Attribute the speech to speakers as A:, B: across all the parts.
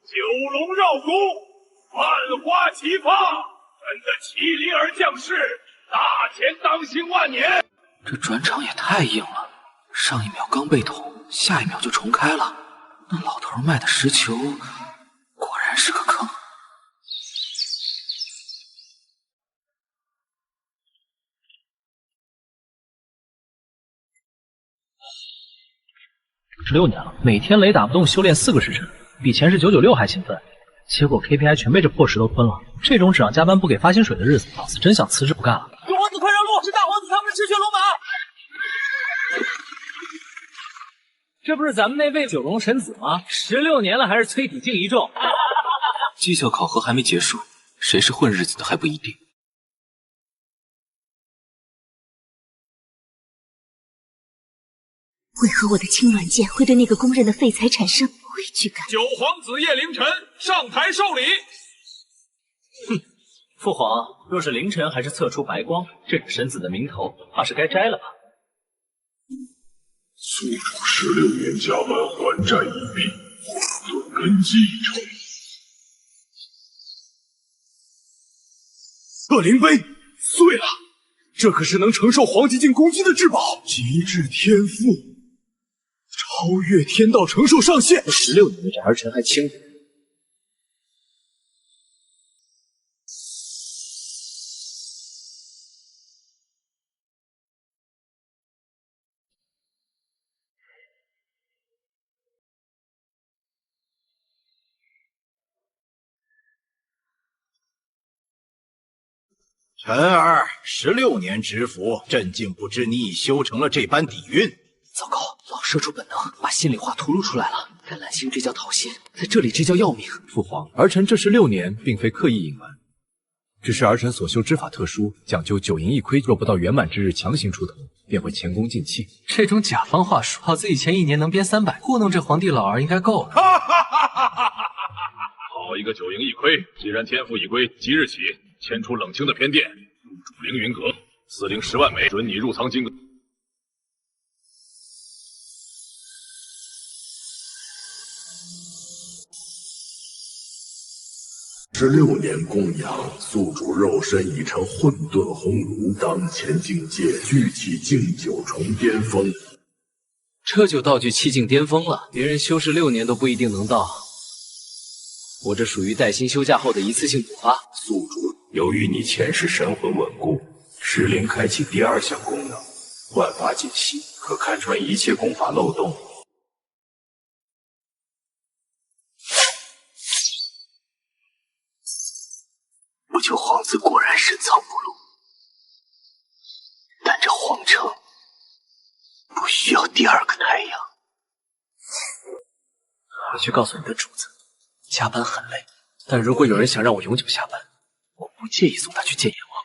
A: 九龙绕弓，万花齐放，臣的麒麟儿将士，大钱当兴万年。
B: 这转场也太硬了，上一秒刚被捅，下一秒就重开了。那老头卖的石球，果然是个坑。
C: 16年了，每天雷打不动修炼4个时辰，比前世996还兴奋。结果 KPI 全被这破石头吞了。这种只让加班不给发薪水的日子，老子真想辞职不干了。
D: 九皇子快让路，是大皇子他们的赤血龙马。这不是咱们那位九龙神子吗？16年了还是催体镜一中。
B: 绩效考核还没结束，谁是混日子的还不一定。
E: 为何我的青鸾剑会对那个公认的废材产生畏惧感？
A: 九皇子叶凌晨上台受礼。
C: 哼，父皇，若是凌晨还是测出白光，这个神子的名头怕是该摘了吧？
F: 宿主16年加班还债一笔，混沌根基一成。
A: 恶灵杯碎了，这可是能承受黄极境攻击的至宝，极致天赋，超越天道承受上限。
C: 16年的这儿臣还轻。
G: 臣儿16年执服，朕竟不知你已修成了这般底蕴。
B: 糟糕，老射出本能，把心里话吐露出来了。橄榄星这叫讨薪，在这里这叫要命。
H: 父皇，儿臣这16年并非刻意隐瞒，只是儿臣所修之法特殊，讲究9盈1亏，若不到圆满之日强行出头，便会前功尽弃。
C: 这种甲方话术，老子以前1年能编300，糊弄这皇帝老儿应该够了。
A: 好一个9盈1亏！既然天赋已归，即日起迁出冷清的偏殿，入主凌云阁，赐灵10万枚，准你入藏金阁。
F: 16年供养，宿主肉身已成混沌红炉，当前境界聚气敬9重巅峰。
B: 这就道具气境巅峰了，别人修16年都不一定能到。我这属于带薪休假后的一次性补发。
F: 宿主，由于你前世神魂稳固，石灵开启第2项功能，万法解析，可看穿一切功法漏洞。
B: 不求皇子果然深藏不露，但这皇城不需要第2个太阳。回去告诉你的主子，加班很累，但如果有人想让我永久下班，我不介意送他去见阎王。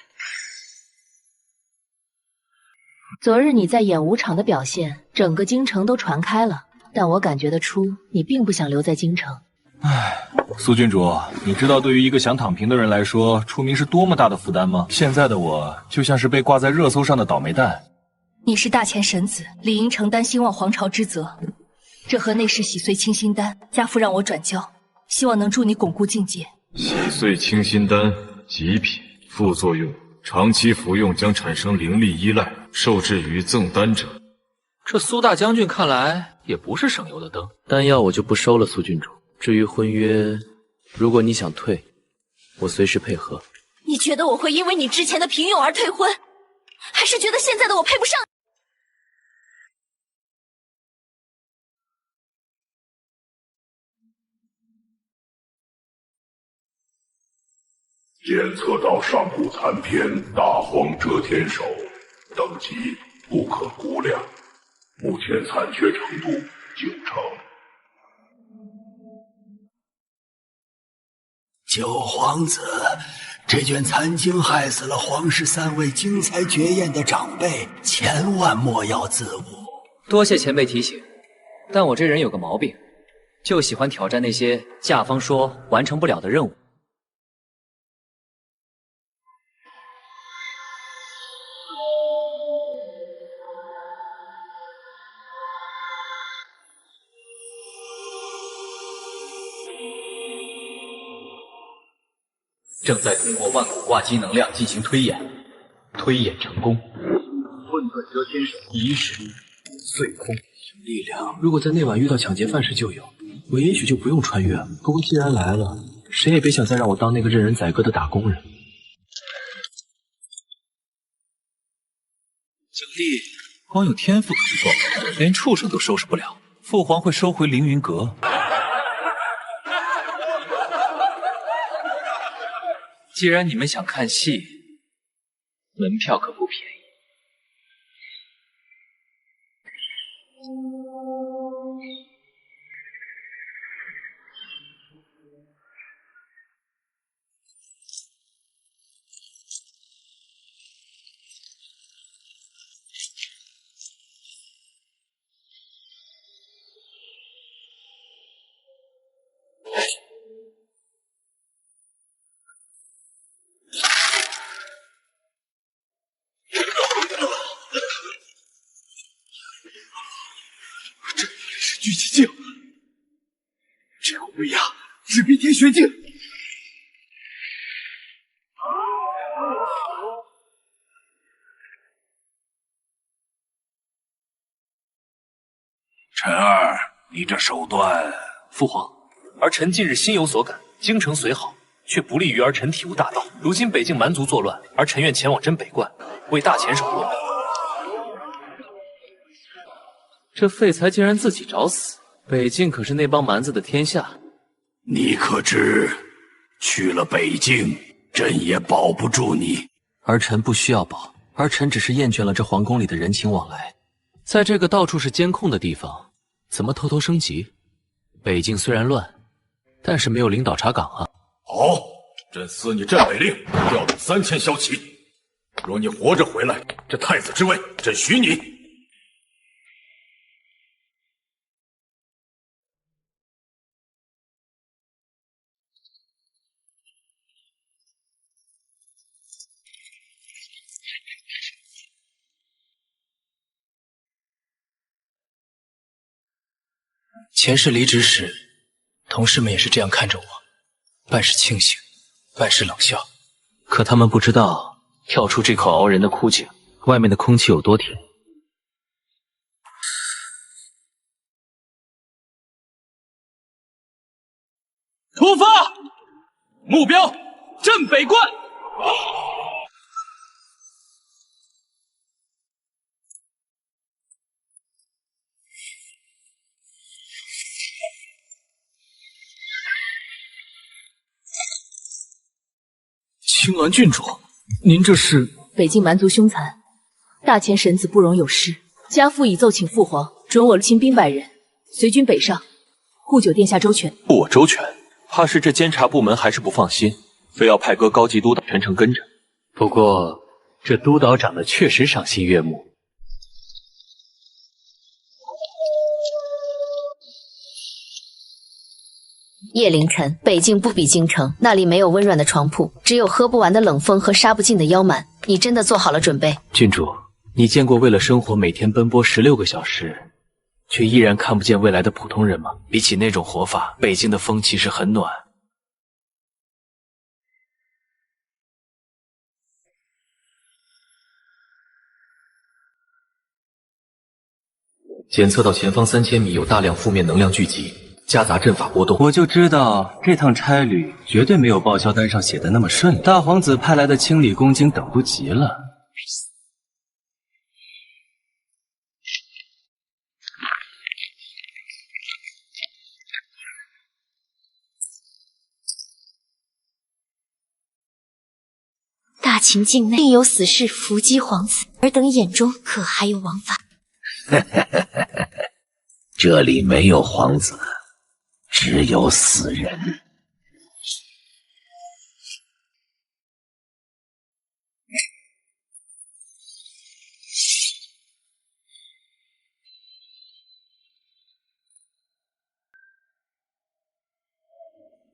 E: 昨日你在演武场的表现，整个京城都传开了，但我感觉得出你并不想留在京城。
H: 唉，苏郡主，你知道对于一个想躺平的人来说，出名是多么大的负担吗？现在的我就像是被挂在热搜上的倒霉蛋。
E: 你是大前神子，理应承担兴旺皇朝之责。这盒内侍洗髓清心丹，家父让我转交，希望能助你巩固境界。
I: 洗髓清心丹，极品，副作用：长期服用将产生灵力依赖，受制于赠丹者。
B: 这苏大将军看来也不是省油的灯，丹药我就不收了，苏郡主。至于婚约，如果你想退，我随时配合。
E: 你觉得我会因为你之前的平庸而退婚，还是觉得现在的我配不上？
F: 检测到上古残篇大荒遮天手，等级不可估量，目前残缺程度9成。
J: 九皇子，这卷残经害死了皇室3位精彩绝艳的长辈，千万莫要自误。
D: 多谢前辈提醒，但我这人有个毛病，就喜欢挑战那些甲方说完成不了的任务。
B: 正在通过万古挂机能量进行推演，推演成功。混沌遮天手第一式，碎空力量。如果在那晚遇到抢劫犯时就有，我也许就不用穿越了。不过既然来了，谁也别想再让我当那个任人宰割的打工人。
K: 小弟光有天赋可是够，连畜生都收拾不了。父皇会收回凌云阁。
D: 既然你们想看戏，门票可不便宜。
A: 是聚气镜，这股威压直逼天玄境。
F: 陈儿，你这手段……
B: 父皇，儿臣近日心有所感，京城虽好，却不利于儿臣体悟大道。如今北境蛮族作乱，儿臣愿前往真北关，为大前手落幕。这废材竟然自己找死！北境可是那帮蛮子的天下。
F: 你可知，去了北境，朕也保不住你。
B: 儿臣不需要保，儿臣只是厌倦了这皇宫里的人情往来。在这个到处是监控的地方，怎么偷偷升级？北境虽然乱，但是没有领导查岗啊。
F: 好，朕赐你镇北令，调动3000骁骑。若你活着回来，这太子之位，朕许你。
B: 前世离职时，同事们也是这样看着我，半是庆幸，半是冷笑。可他们不知道，跳出这口熬人的枯井，外面的空气有多甜。
A: 出发，目标镇北关。青鸾郡主，您这是？
E: 北境蛮族凶残，大前神子不容有失。家父已奏请父皇准我亲兵100人，随军北上，护救殿下周全。
B: 护我周全，怕是这监察部门还是不放心，非要派个高级督导全程跟着。不过这督导长得确实赏心悦目。
L: 夜凌晨，北境不比京城，那里没有温软的床铺，只有喝不完的冷风和杀不尽的妖蛮。你真的做好了准备？
B: 郡主，你见过为了生活每天奔波16个小时，却依然看不见未来的普通人吗？比起那种活法，北京的风其实很暖。检测到前方3000米有大量负面能量聚集，夹杂阵法波动。
M: 我就知道这趟差旅绝对没有报销单上写的那么顺利。大皇子派来的清理工精等不及了。
L: 大秦境内另有死士伏击皇子，尔等眼中可还有王法？
J: 这里没有皇子，只有死人。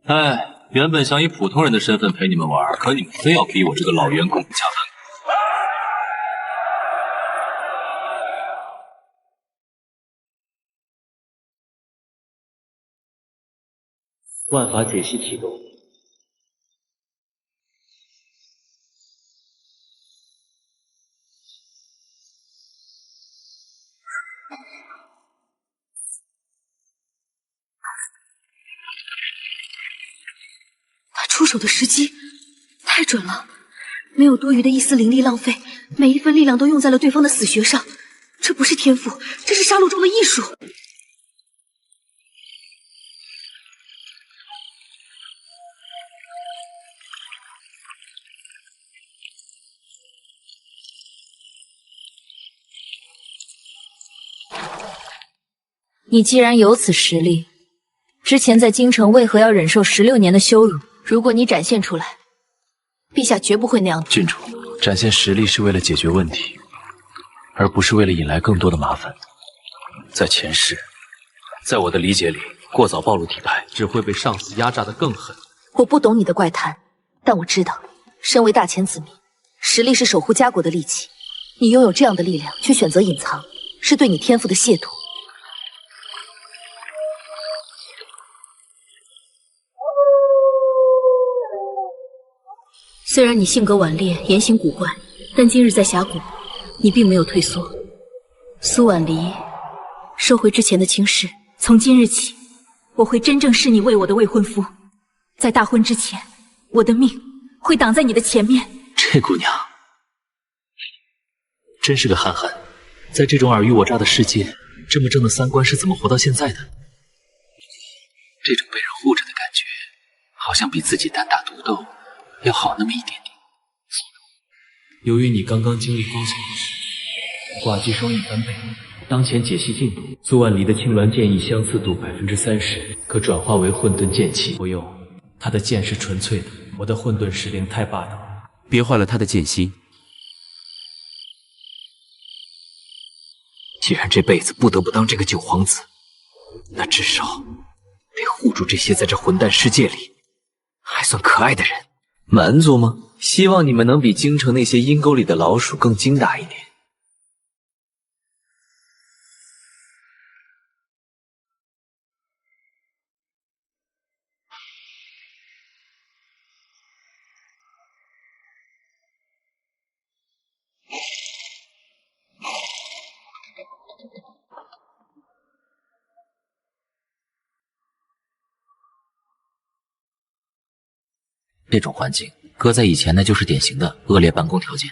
M: 哎，原本想以普通人的身份陪你们玩，可你们非要逼我这个老员工加班。
B: 万法解析启动。
E: 出手的时机太准了，没有多余的一丝灵力浪费，每一分力量都用在了对方的死穴上。这不是天赋，这是杀戮中的艺术。
L: 你既然有此实力，之前在京城为何要忍受16年的羞辱？如果你展现出来，陛下绝不会那样。
B: 郡主，展现实力是为了解决问题，而不是为了引来更多的麻烦。在前世，在我的理解里，过早暴露底牌只会被上司压榨得更狠。
E: 我不懂你的怪谈，但我知道，身为大前子民，实力是守护家国的利器。你拥有这样的力量，却选择隐藏，是对你天赋的亵渎。虽然你性格顽劣，言行古怪，但今日在峡谷，你并没有退缩。苏婉离，收回之前的轻视，从今日起，我会真正视你为我的未婚夫。在大婚之前，我的命会挡在你的前面。
B: 这姑娘真是个憨憨，在这种尔虞我诈的世界，这么正的三观是怎么活到现在的？这种被人护着的感觉，好像比自己单打独斗要好那么一点点。由于你刚刚经历高考时，寡击收益翻倍。当前解析进度，苏万离的青鸾剑意相似度30%，可转化为混沌剑气。不用，他的剑是纯粹的，我的混沌石灵太霸道了，
N: 别坏了他的剑心。
B: 既然这辈子不得不当这个九皇子，那至少得护住这些在这混蛋世界里还算可爱的人。蛮族吗？希望你们能比京城那些阴沟里的老鼠更精打一点。这种环境搁在以前那就是典型的恶劣办公条件，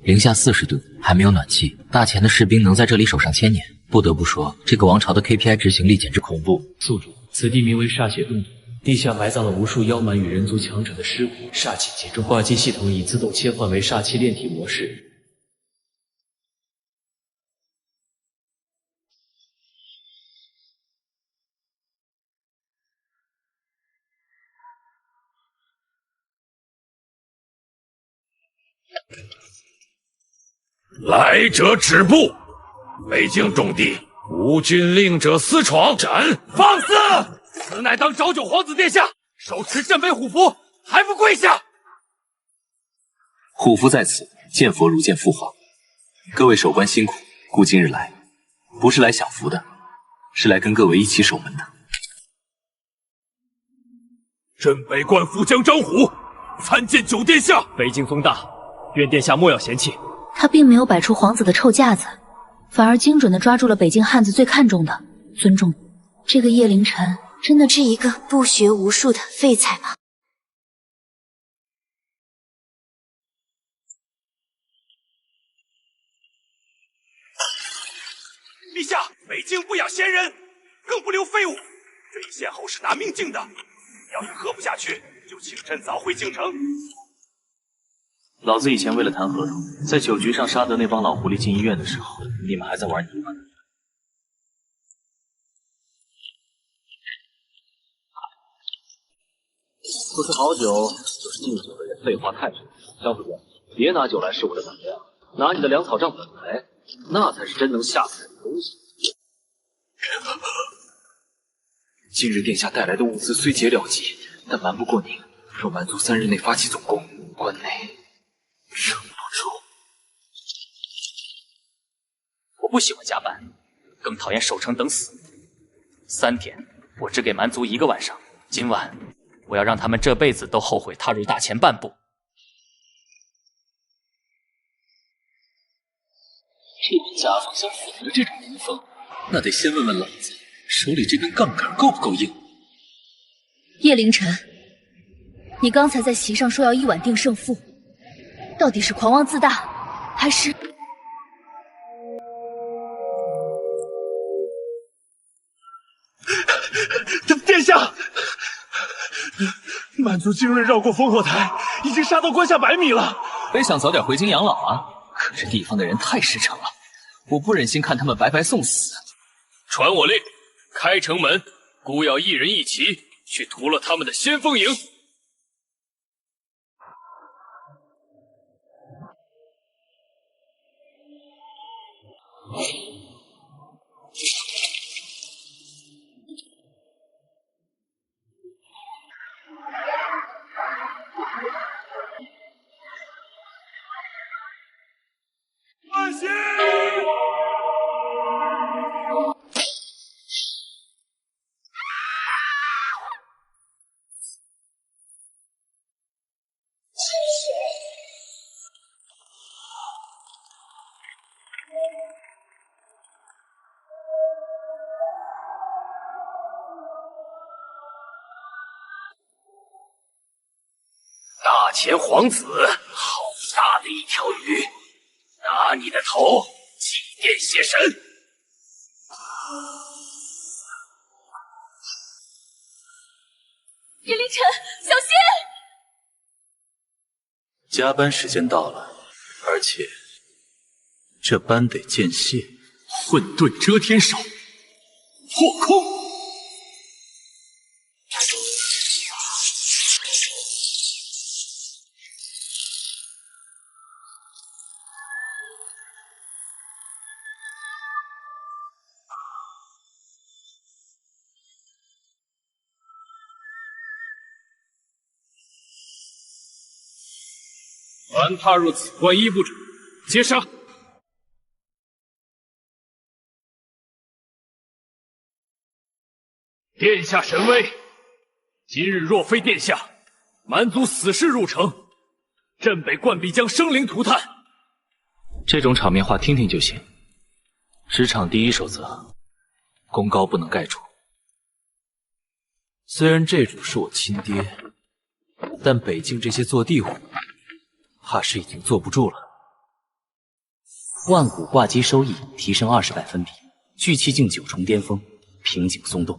B: 零下40度，还没有暖气，大前的士兵能在这里守上1000年。不得不说，这个王朝的 KPI 执行力简直恐怖。宿主，此地名为歃血洞土，地下埋葬了无数妖蛮与人族强者的尸骨，煞气集中。挂机系统已自动切换为煞气炼体模式。
F: 来者止步！北京重地，无军令者私闯，斩！
A: 放肆！此乃当昭九皇子殿下，手持镇北虎符，还不跪下！
B: 虎符在此，见佛如见父皇。各位守关辛苦，故今日来，不是来享福的，是来跟各位一起守门的。
A: 镇北冠副将张虎参见九殿下。北京风大，愿殿下莫要嫌弃。
E: 他并没有摆出皇子的臭架子，反而精准地抓住了北京汉子最看重的尊重。这个叶凌晨真的是一个不学无术的废材吗？
A: 陛下，北京不养闲人，更不留废物。这一献后是拿命敬的，要是喝不下去，就请朕早回京城。
B: 老子以前为了谈合同，在酒局上杀得那帮老狐狸进医院的时候，你们还在玩泥巴呢。不是好酒，就是敬酒的人废话太多。张副官，别拿酒来试我的胆量，拿你的粮草账本来，那才是真能吓死人的东西。今日殿下带来的物资虽竭了计，但瞒不过您。若蛮族3日内发起总攻，关内撑不住。
D: 我不喜欢加班，更讨厌守城等死。3天，我只给蛮族1个晚上。今晚，我要让他们这辈子都后悔踏入大前半步。
B: 这边家风像斧的这种民风，那得先问问老子手里这根杠杆够不够硬。
E: 叶凌晨，
L: 你刚才在席上说要一碗定胜负，到底是狂妄自大，还是……
A: 殿下，满族今日绕过烽火台，已经杀到关下100米了。
B: 本想早点回京养老啊，可这地方的人太实诚了，我不忍心看他们白白送死。
N: 传我令，开城门，孤要一人一骑去屠了他们的先锋营。
A: 万岁！
N: 大前皇子，好大的一条鱼！拿你的头祭奠邪神！
L: 叶凌晨，小心！
K: 加班时间到了，而且这班得见血。
N: 混沌遮天手，破空！凡踏入此关1步者，皆杀！殿下神威，今日若非殿下，蛮族死士入城，朕北冠必将生灵涂炭。
B: 这种场面话听听就行。职场第一守则，功高不能盖主。虽然这主是我亲爹，但北境这些坐地虎，怕是已经坐不住了。
D: 万古挂机收益提升20百分比，聚气境9重巅峰，瓶颈松动。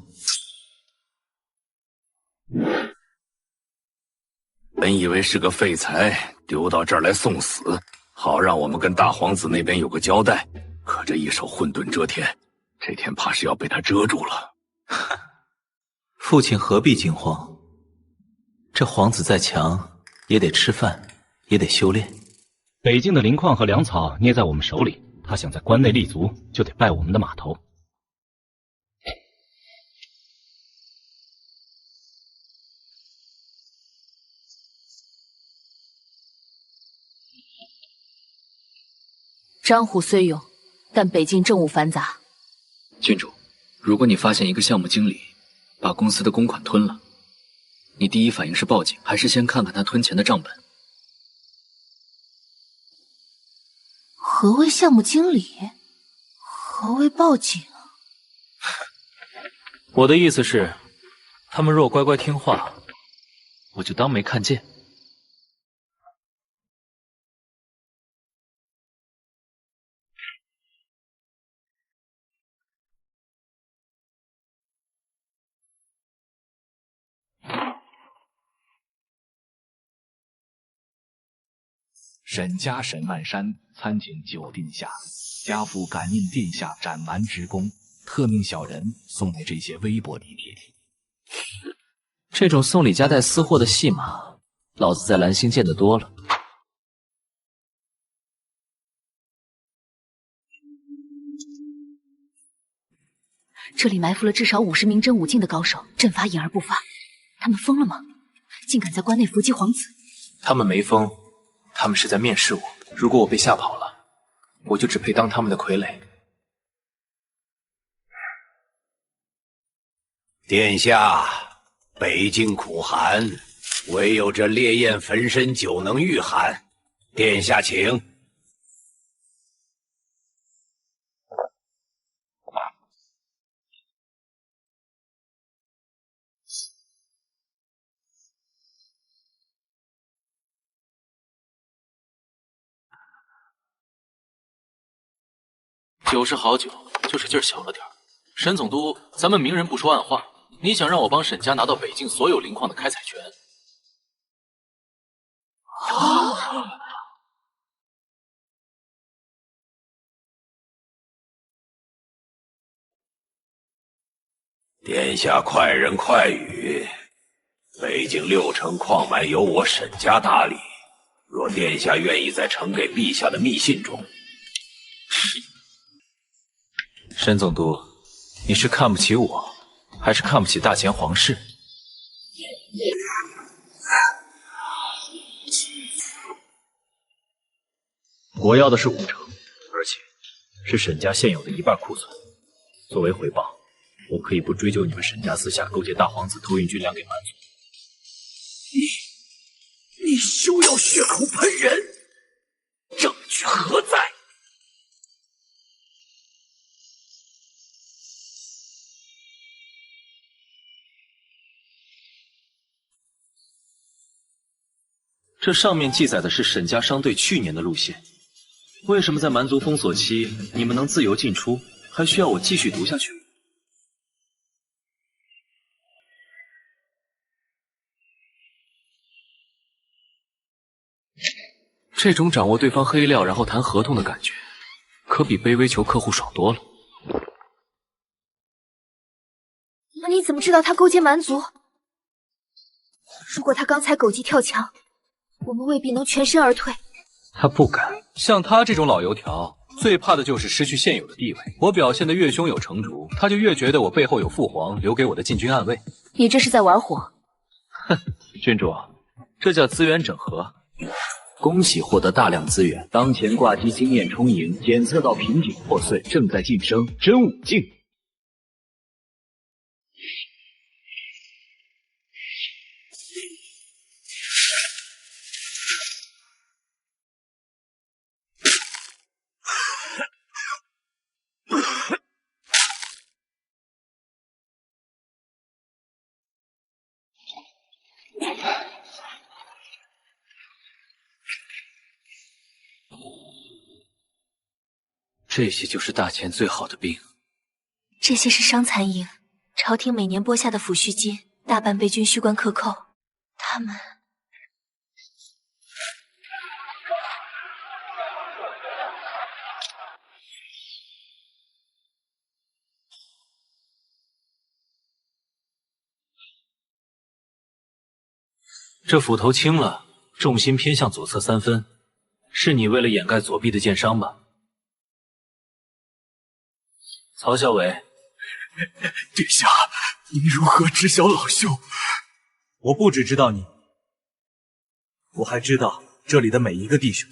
F: 本以为是个废材，丢到这儿来送死，好让我们跟大皇子那边有个交代。可这一手混沌遮天，这天怕是要被他遮住了。
K: 父亲何必惊慌？这皇子再强，也得吃饭，也得修炼。
O: 北境的灵矿和粮草捏在我们手里，他想在关内立足，就得拜我们的码头。
L: 张虎虽勇，但北境政务繁杂。
B: 郡主，如果你发现一个项目经理把公司的公款吞了，你第一反应是报警，还是先看看他吞钱的账本？
L: 何谓项目经理？何谓报警？
B: 我的意思是，他们若乖乖听话，我就当没看见。
P: 沈家沈万山参见九殿下，家父感应殿下斩蛮之功，特命小人送来这些微薄礼帖。
D: 这种送礼夹带私货的戏码，老子在蓝星见得多了。
E: 这里埋伏了至少50名真武境的高手，阵法隐而不发。他们疯了吗？竟敢在关内伏击皇子？
B: 他们没疯，他们是在面试我。如果我被吓跑了，我就只配当他们的傀儡。
J: 殿下，北境苦寒，唯有这烈焰焚身酒能御寒。殿下请。
B: 酒是好酒，就是劲儿小了点儿。沈总督，咱们明人不说暗话，你想让我帮沈家拿到北境所有灵矿的开采权？
F: 殿下快人快语，北境60%矿脉由我沈家打理。若殿下愿意在呈给陛下的密信中，
K: 沈总督，你是看不起我，还是看不起大前皇室？
C: 我要的是5成，而且是沈家现有的1半库存。作为回报，我可以不追究你们沈家私下勾结大皇子偷运军粮给蛮族。
F: 你休要血口喷人，证据何在？
K: 这上面记载的是沈家商队去年的路线，为什么在蛮族封锁期你们能自由进出，还需要我继续读下去？
B: 这种掌握对方黑料然后谈合同的感觉，可比卑微求客户爽多了。
L: 那你怎么知道他勾结蛮族？如果他刚才狗急跳墙，我们未必能全身而退。
C: 他不敢。
H: 像他这种老油条，最怕的就是失去现有的地位。我表现得越胸有成竹，他就越觉得我背后有父皇留给我的禁军暗卫。
L: 你这是在玩火。
C: 哼，郡主，这叫资源整合。恭喜获得大量资源，当前挂机经验充盈，检测到瓶颈破碎，正在晋升真武境。
K: 这些就是大前最好的兵。
L: 这些是伤残营，朝廷每年拨下的抚恤金，大半被军需官克扣。他们
K: 这斧头轻了，重心偏向左侧3分，是你为了掩盖左臂的剑伤吧？曹校尉，
A: 殿下，您如何知晓老兄？
Q: 我不只知道你，我还知道这里的每一个弟兄。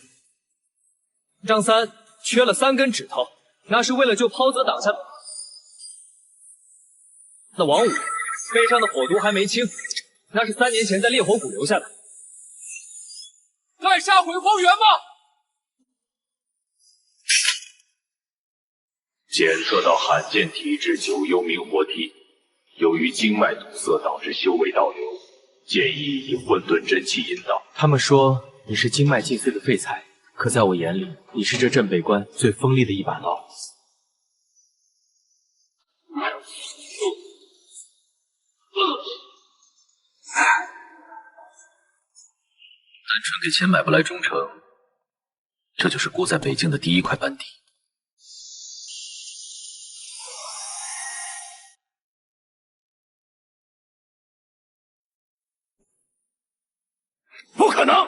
N: 张三缺了3根指头，那是为了救抛泽挡下的。那王五背上的火毒还没清，那是3年前在烈火谷留下的。在杀回荒原吗？
F: 检测到罕见体质9幽冥活体，由于经脉堵塞导致修为倒流，建议以混沌真气引导。
B: 他们说你是经脉尽碎的废材，可在我眼里，你是这镇北关最锋利的一把刀。
K: 单纯给钱买不来忠诚，这就是孤在北境的第一块班底。
F: 不可能！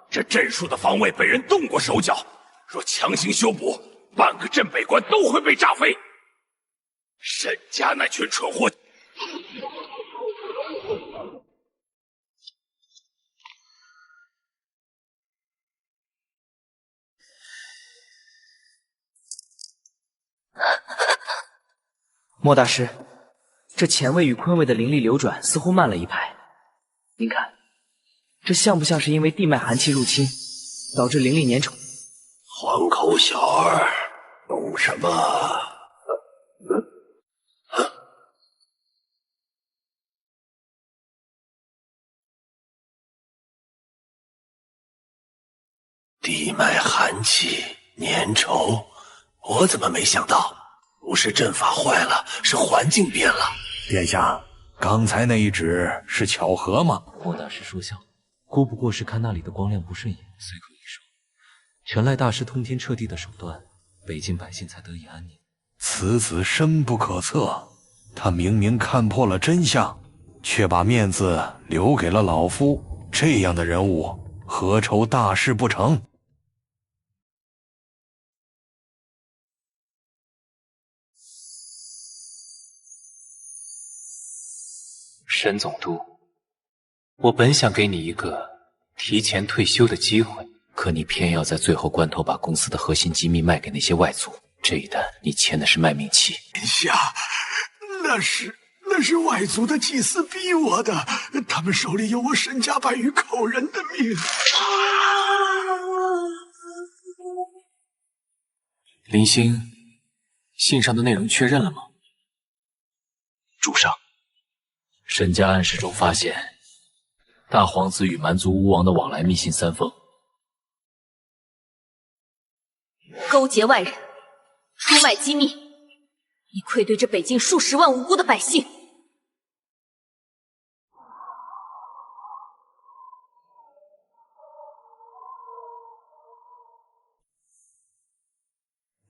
F: 这镇戍的防卫被人动过手脚，若强行修补，半个镇北关都会被炸飞。沈家那群蠢货！
R: 莫大师，这乾位与坤位的灵力流转似乎慢了一拍。您看，这像不像是因为地脉寒气入侵，导致灵力粘稠？
F: 黄口小儿，懂什么？地脉寒气粘稠，
J: 我怎么没想到？不是阵法坏了，是环境变了。
F: 殿下，刚才那一指是巧合吗？
K: 莫大师说笑，姑不过是看那里的光亮不顺眼，随口一说。全赖大师通天彻地的手段，北境百姓才得以安宁。
F: 此子深不可测，他明明看破了真相，却把面子留给了老夫。这样的人物，何愁大事不成？
B: 沈总督，我本想给你一个提前退休的机会，可你偏要在最后关头把公司的核心机密卖给那些外族，这一单你签的是卖命契。
J: 殿下，那是外族的祭司逼我的，他们手里有我沈家百余口人的命。
B: 林星，信上的内容确认了吗？主上，沈家暗室中发现大皇子与蛮族巫王的往来密信3封，
E: 勾结外人，出卖机密，你愧对这北境数十万无辜的百姓。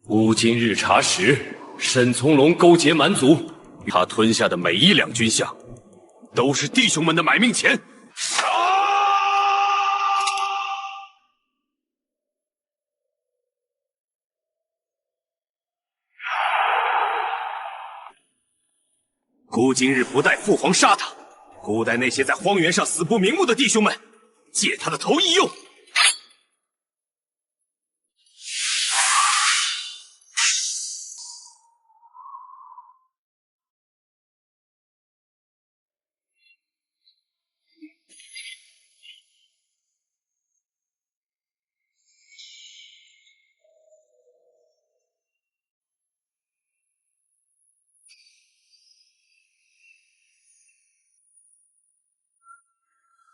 N: 乌今日查实，沈从龙勾结蛮族，他吞下的每1两军饷，都是弟兄们的买命钱。杀！孤今日不待父皇杀他，孤待那些在荒原上死不瞑目的弟兄们，借他的头一用。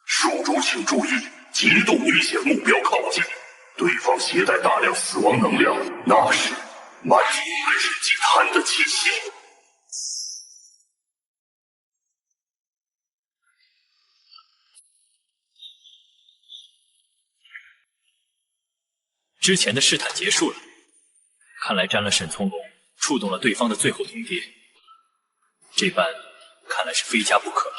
S: 手中请注意，极度危险目标靠近，对方携带大量死亡能量，那时蛮族还是极贪的气息。
B: 之前的试探结束了，看来沾了沈从龙，触动了对方的最后通牒，这般看来是非加不可了。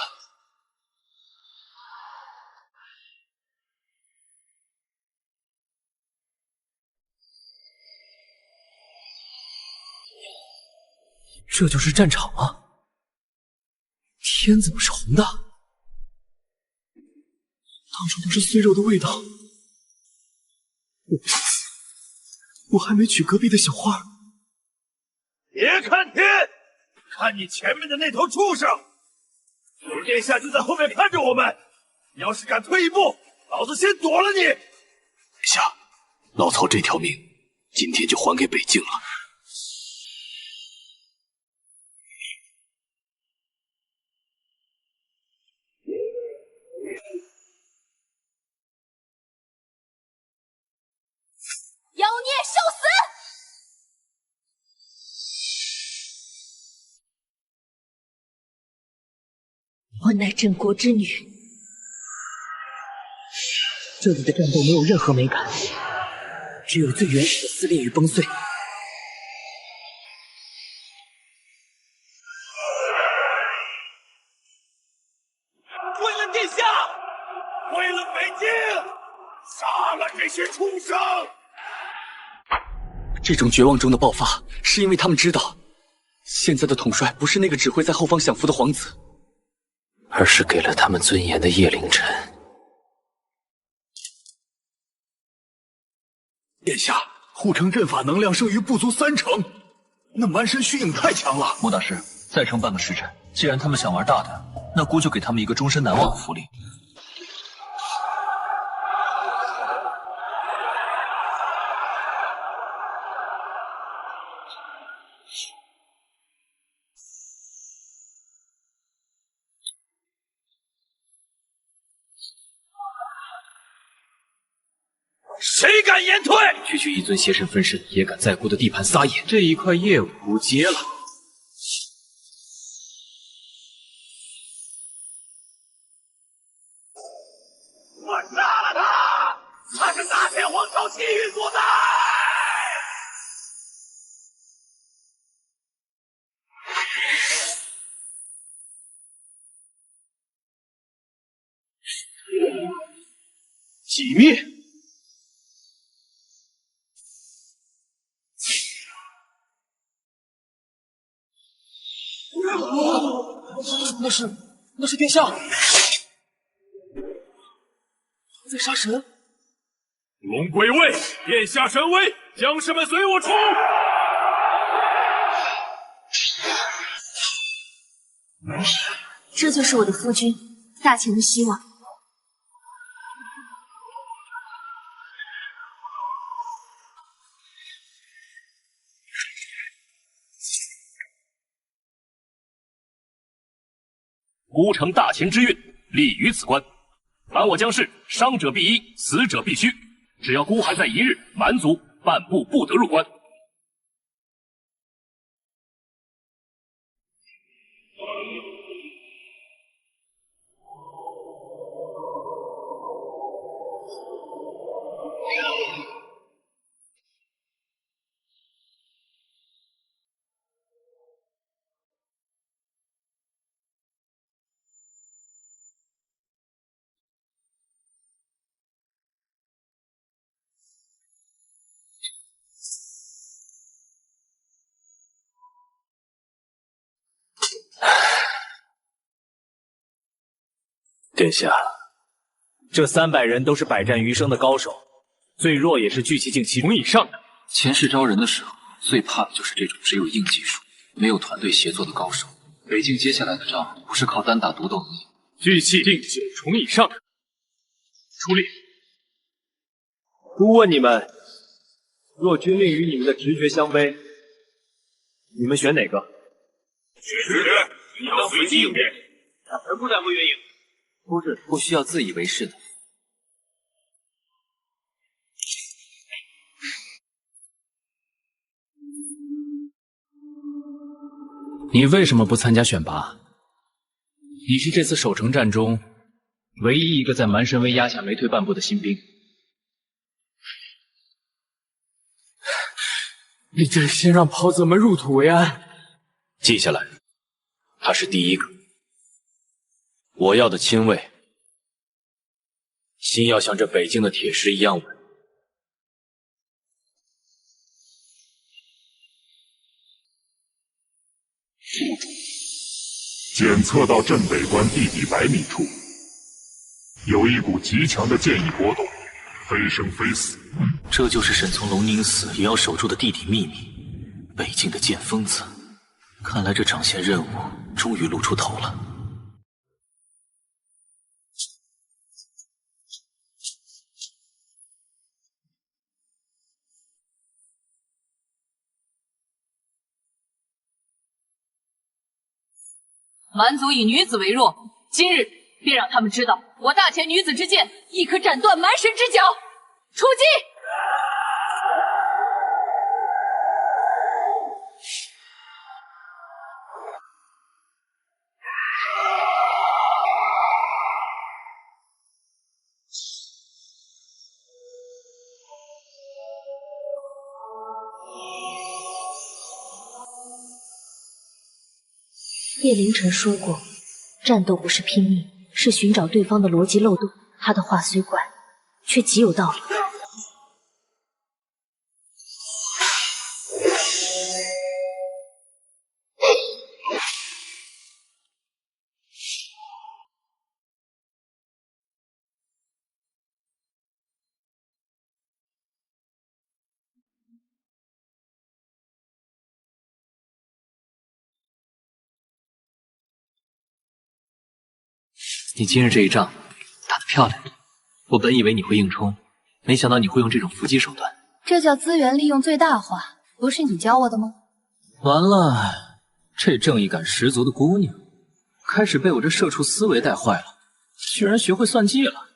A: 这就是战场吗？天怎么是红的？到处都是碎肉的味道。我还没娶隔壁的小花。
N: 别看天，看你前面的那头畜生！九殿下就在后面看着我们，你要是敢退一步，老子先躲了你！
B: 殿下，老曹这条命今天就还给北境了。
E: 妖孽受死！我乃镇国之女，
R: 这里的战斗没有任何美感，只有最原始的撕裂与崩碎。
N: 为了殿下，为了北京，杀了这些畜生！
B: 这种绝望中的爆发，是因为他们知道，现在的统帅不是那个只会在后方享福的皇子，而是给了他们尊严的叶凌晨。
A: 殿下，护城阵法能量剩余不足30%，那蛮神虚影太强了。
K: 莫大师，再撑半个时辰，既然他们想玩大的，那姑就给他们一个终身难忘的福利。
N: 谁敢言退？
B: 区区一尊邪神分身，也敢在姑的地盘撒野，这一块业务姑接了。
N: 我杀了他！他是大天皇朝气运所在。
B: 击灭！
A: 那是殿下，他在杀神。
N: 龙归位，殿下神威，将士们随我出！
L: 这就是我的夫君，大前的希望。
S: 孤城大前之运，立于此关。凡我将士，伤者必医，死者必须。只要孤还在一日，蛮族半步不得入关。
R: 殿下，这300人都是百战余生的高手，最弱也是聚气境7重以上的。
B: 前世招人的时候，最怕的就是这种只有硬技术，没有团队协作的高手。北境接下来的仗不是靠单打独斗能赢。
N: 聚气境9重以上的，出力！
Q: 姑问你们，若军令与你们的直觉相悖，你们选哪个？
N: 直觉，你要随机应变。
Q: 臣不在乎原因。
B: 不需要自以为是的。你为什么不参加选拔？你是这次守城战中唯一一个在蛮神威压下没退半步的新兵。
A: 你真先让袍泽们入土为安。
B: 记下来，他是第一个。我要的亲卫，心要像这北境的铁石一样稳。
S: 检测到镇北关地底100米处，有一股极强的剑意波动，非生非死。
C: 这就是沈从龙宁死也要守住的地底秘密。北境的剑疯子，看来这长线任务终于露出头了。
E: 蛮族以女子为弱，今日便让他们知道，我大前女子之剑亦可斩断蛮神之脚。出击！
L: 叶凌晨说过，战斗不是拼命，是寻找对方的逻辑漏洞。他的话虽怪，却极有道理。
B: 你今日这一仗打得漂亮，我本以为你会硬冲，没想到你会用这种伏击手段。
L: 这叫资源利用最大化，不是你教我的吗？
B: 完了，这正义感十足的姑娘，开始被我这社畜思维带坏了，居然学会算计了。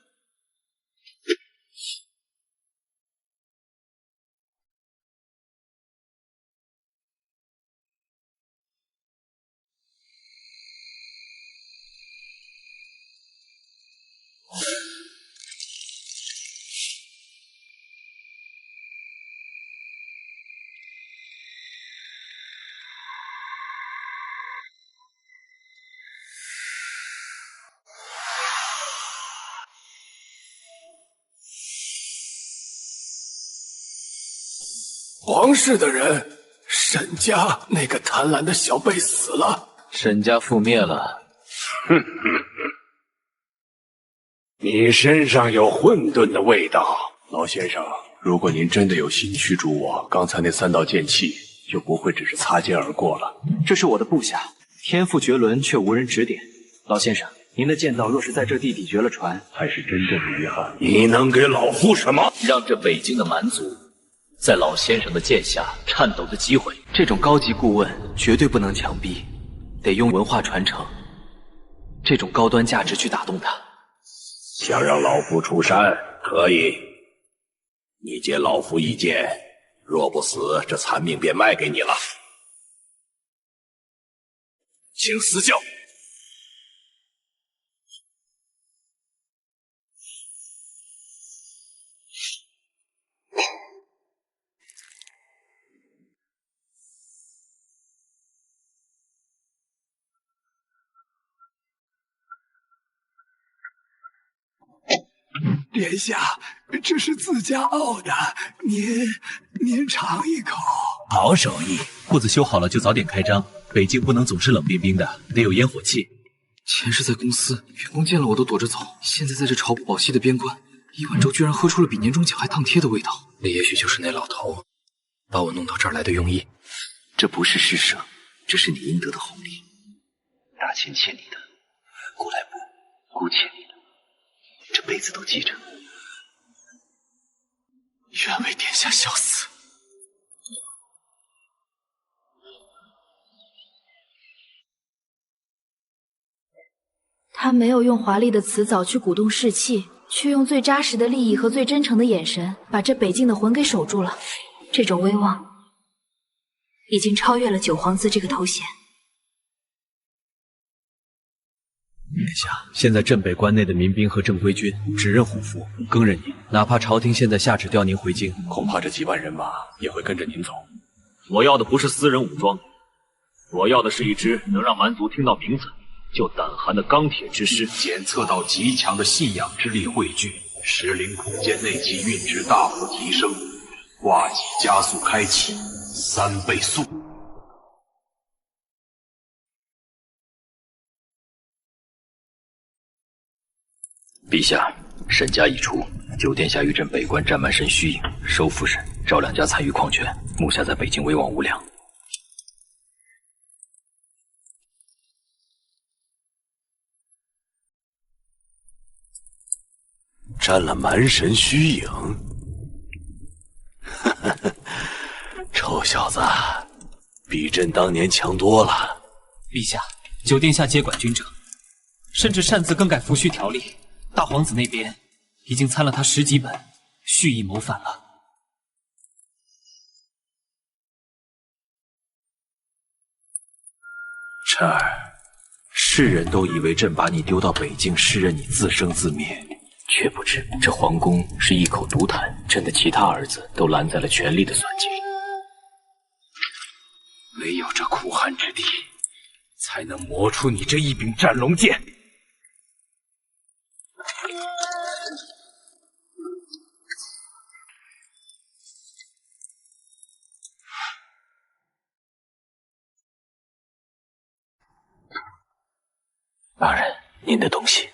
A: 皇室的人，沈家那个贪婪的小辈死了，
C: 沈家覆灭了。
F: 哼哼哼，你身上有混沌的味道，
H: 老先生。如果您真的有心驱逐我，刚才那3道剑气就不会只是擦肩而过了。
R: 这是我的部下，天赋绝伦，却无人指点。老先生，您的剑道若是在这地底绝了传，
H: 还是真正的遗憾。
F: 你能给老夫什么？
C: 让这北京的蛮族在老先生的剑下颤抖的机会。
R: 这种高级顾问绝对不能强逼，得用文化传承这种高端价值去打动他。
F: 想让老夫出山，可以。你借老夫一剑，若不死，这残命便卖给你了。
A: 请私教。
J: 殿下，这是自家熬的，您尝一口。
H: 好手艺，铺子修好了就早点开张。北京不能总是冷冰冰的，得有烟火气。
B: 前世在公司，员工见了我都躲着走，现在在这朝不保夕的边关，一碗粥居然喝出了比年终奖还烫贴的味道。那也许就是那老头把我弄到这儿来的用意。
R: 这不是施舍，这是你应得的红利。大钱欠你的，古来不，姑欠你的，这辈子都记着。
A: 愿为殿下效死。
L: 他没有用华丽的辞藻去鼓动士气，却用最扎实的利益和最真诚的眼神，把这北境的魂给守住了。这种威望，已经超越了九皇子这个头衔。
H: 殿下，现在镇北关内的民兵和正规军只认虎符，更认您。哪怕朝廷现在下旨调您回京，恐怕这几万人马也会跟着您走。
I: 我要的不是私人武装，我要的是一支能让蛮族听到名字就胆寒的钢铁之师，
F: 检测到极强的信仰之力汇聚，石灵空间内积运值大幅提升，挂戟加速开启，3倍速。
C: 陛下，沈家已出，九殿下御镇北关，战满神虚影，收复神、赵两家参与矿权，目下在北京威望无两。
F: 占了蛮神虚影，臭小子，比朕当年强多了。
R: 陛下，九殿下接管军政，甚至擅自更改服虚条例。大皇子那边已经参了他10几本，蓄意谋反了。
F: 晨儿，世人都以为朕把你丢到北境，是任你自生自灭。
C: 却不知这皇宫是一口毒痰，朕的其他儿子都烂在了权力的算计里。
F: 唯有这苦寒之地，才能磨出你这一柄战龙剑。
C: 大人，您的东西。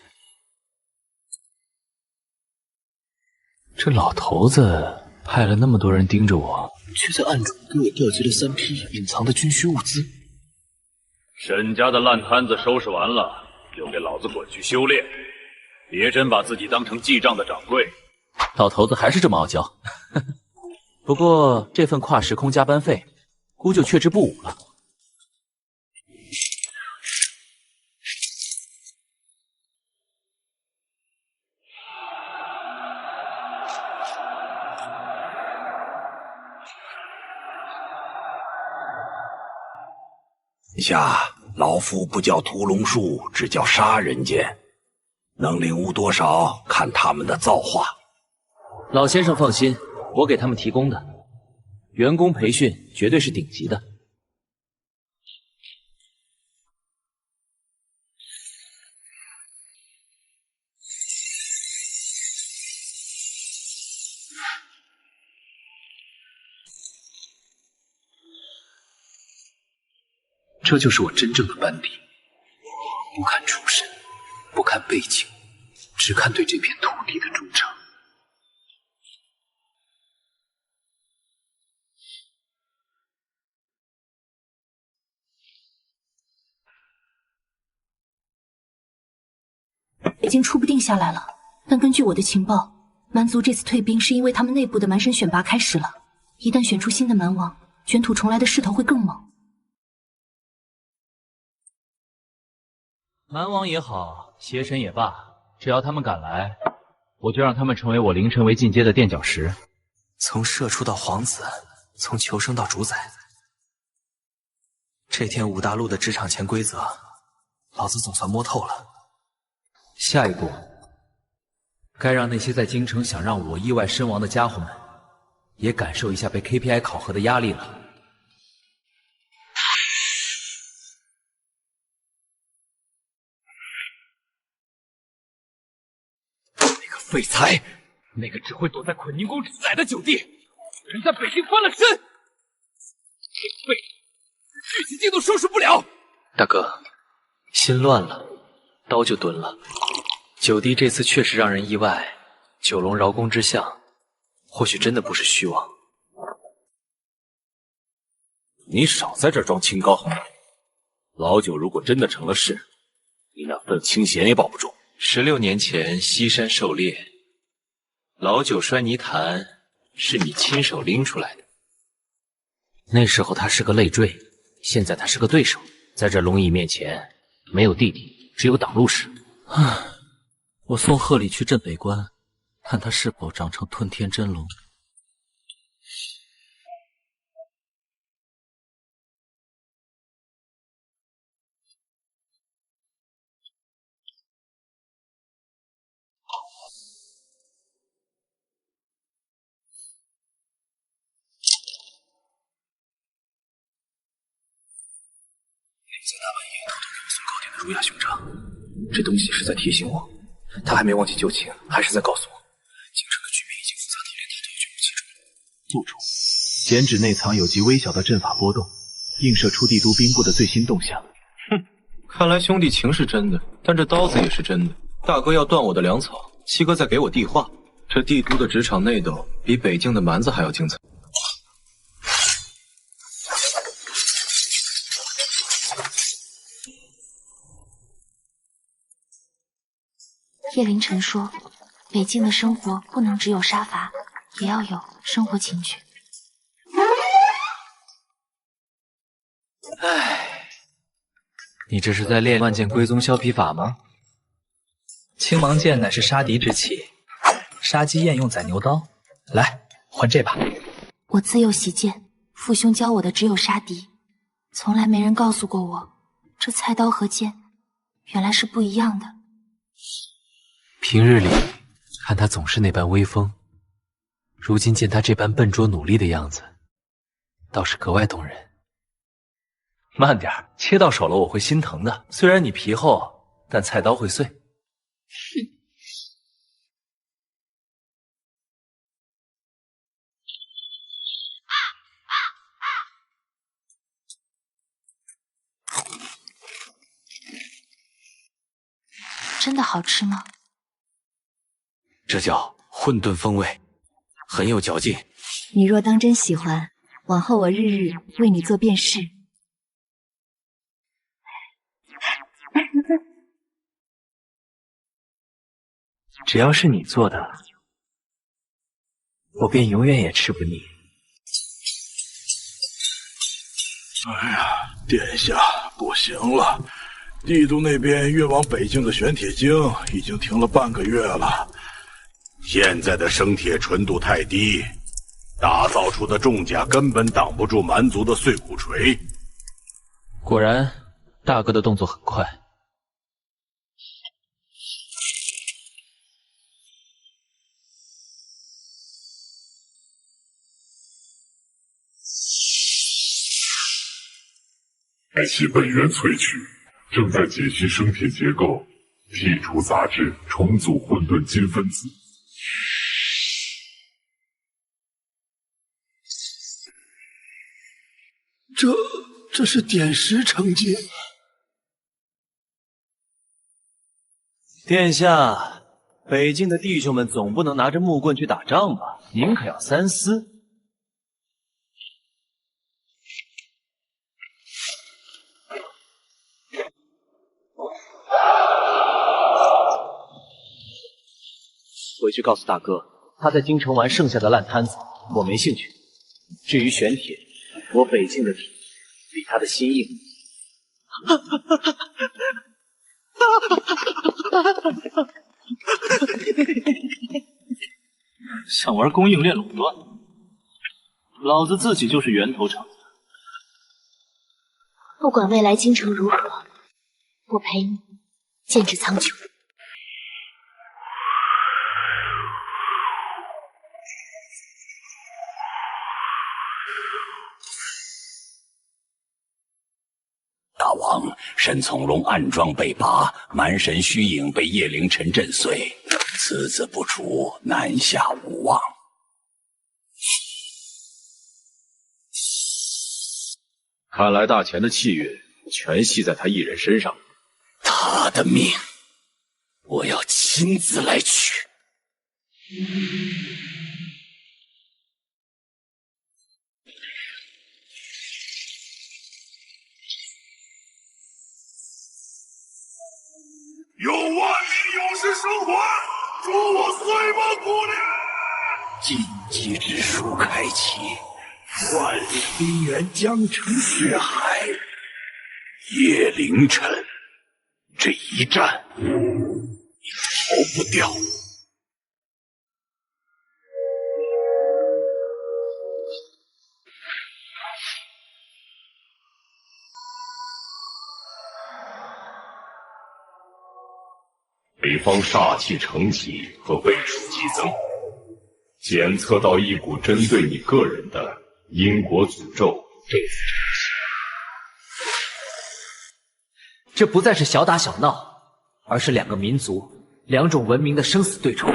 C: 这老头子派了那么多人盯着我，却在暗中给我调集了3批隐藏的军需物资。
I: 沈家的烂摊子收拾完了，就给老子滚去修炼，别真把自己当成记账的掌柜。
C: 老头子还是这么傲娇，不过这份跨时空加班费，姑就却之不武了。
F: 下老夫不叫屠龙术，只叫杀人剑，能领悟多少，看他们的造化。
C: 老先生放心，我给他们提供的员工培训绝对是顶级的。
B: 这就是我真正的班底，不看出身，不看背景，只看对这片土地的忠诚。
E: 北京初步定下来了，但根据我的情报，蛮族这次退兵是因为他们内部的蛮神选拔开始了。一旦选出新的蛮王，卷土重来的势头会更猛。
C: 蛮王也好，邪神也罢，只要他们敢来，我就让他们成为我凌晨为进阶的垫脚石。
R: 从射出到皇子，从求生到主宰，这天武大陆的职场潜规则，老子总算摸透了。下一步，该让那些在京城想让我意外身亡的家伙们，也感受一下被 KPI 考核的压力了。
A: 那个废材，那个只会躲在捆宁宫之宰的九弟，人在北京翻了身，这废聚气境都收拾不了。
R: 大哥，心乱了，刀就蹲了。九弟这次确实让人意外，九龙饶宫之相，或许真的不是虚妄。
F: 你少在这装清高，老九如果真的成了事，你那份清闲也保不住。
R: 16年前西山狩猎，老九摔泥潭是你亲手拎出来的。那时候他是个累赘，现在他是个对手，在这龙椅面前没有弟弟，只有挡路石。
B: 我送贺礼去镇北关，看他是否长成吞天真龙。
H: 在大半夜偷偷给我送糕点的儒雅兄长，这东西是在提醒我，他还没忘记旧情，还是在告诉我，京城的局面已经复杂到连他都要卷入其中。
C: 不中，剪纸内藏有极微小的阵法波动，映射出帝都兵部的最新动向。
K: 看来兄弟情是真的，但这刀子也是真的。大哥要断我的粮草，七哥再给我地化。这帝都的职场内斗比北京的蛮子还要精彩。
L: 叶凌晨说，北境的生活不能只有杀伐，也要有生活情趣。
R: 唉，你这是在练万剑归宗削皮法吗？
B: 青芒剑乃是杀敌之器，杀鸡宴用宰牛刀。来，换这把。
L: 我自幼习剑，父兄教我的只有杀敌，从来没人告诉过我，这菜刀和剑原来是不一样的。
R: 平日里看他总是那般威风，如今见他这般笨拙努力的样子，倒是格外动人。慢点，切到手了我会心疼的。虽然你皮厚，但菜刀会碎。
L: 真的好吃吗？
R: 这叫混沌风味，很有嚼劲。
L: 你若当真喜欢，往后我日日为你做便是。
R: 只要是你做的，我便永远也吃不腻。
N: 哎呀，殿下，不行了，帝都那边运往北境的玄铁晶已经停了半个月了。
S: 现在的生铁纯度太低，打造出的重甲根本挡不住蛮族的碎骨锤。
R: 果然，大哥的动作很快。
S: 开启本源萃取，正在解析生铁结构，剔除杂质，重组混沌金分子。
J: 这是点石成金。
K: 殿下，北境的弟兄们总不能拿着木棍去打仗吧？您可要三思。
B: 回去告诉大哥，他在京城玩剩下的烂摊子，我没兴趣。至于玄铁，我北境的铁比他的心硬。
K: 想玩供应链垄断，老子自己就是源头厂。
E: 不管未来京城如何，我陪你剑指苍穹。
J: 大王，沈从容暗桩被拔，蛮神虚影被叶凌尘震碎，此子不除，南下无望。
I: 看来大钱的气运全系在他一人身上。
J: 他的命，我要亲自来取。
S: 有万名勇士生还，助我碎梦古灵！
J: 禁忌之术开启，万里冰原将成血海。叶凌尘，这一战你逃不掉。
S: 北方煞气承袭和倍数激增，检测到一股针对你个人的因果诅咒正在成型。
R: 这不再是小打小闹，而是两个民族、两种文明的生死对冲。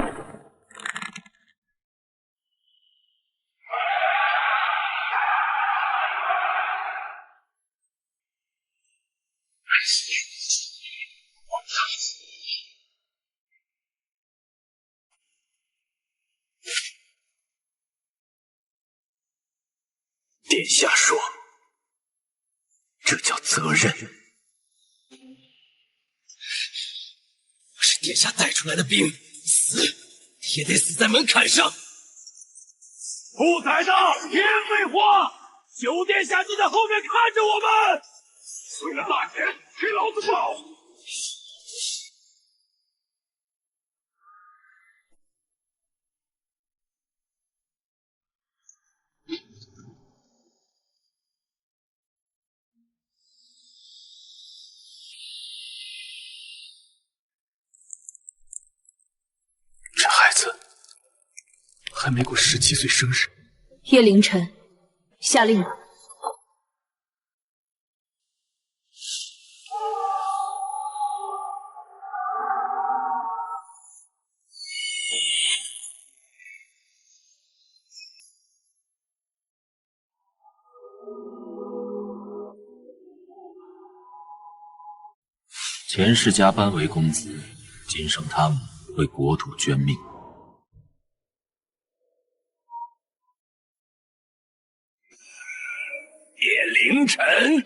J: 殿下说，这叫责任。是殿下带出来的兵，死也得死在门槛上。
N: 不宰的，别废话！九殿下就在后面看着我们。为了大钱，给老子报！
H: 这孩子还没过17岁生日。
E: 叶凌尘，下令吧。
M: 前世加班为公子，今生他们为国土捐命。
J: 叶凌尘，你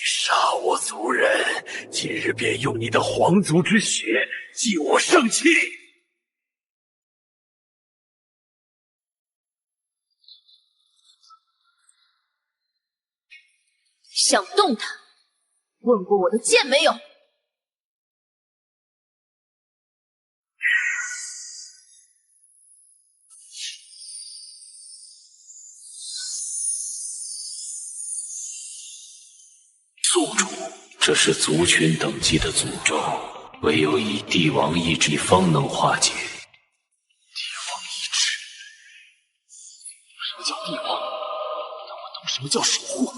J: 杀我族人，今日便用你的皇族之血祭我圣器。
E: 想动他，问过我的剑没有？
J: 宿主，这是族群等级的诅咒，唯有以帝王意志方能化解。
H: 帝王意志，什么叫帝王？但我懂什么叫守护。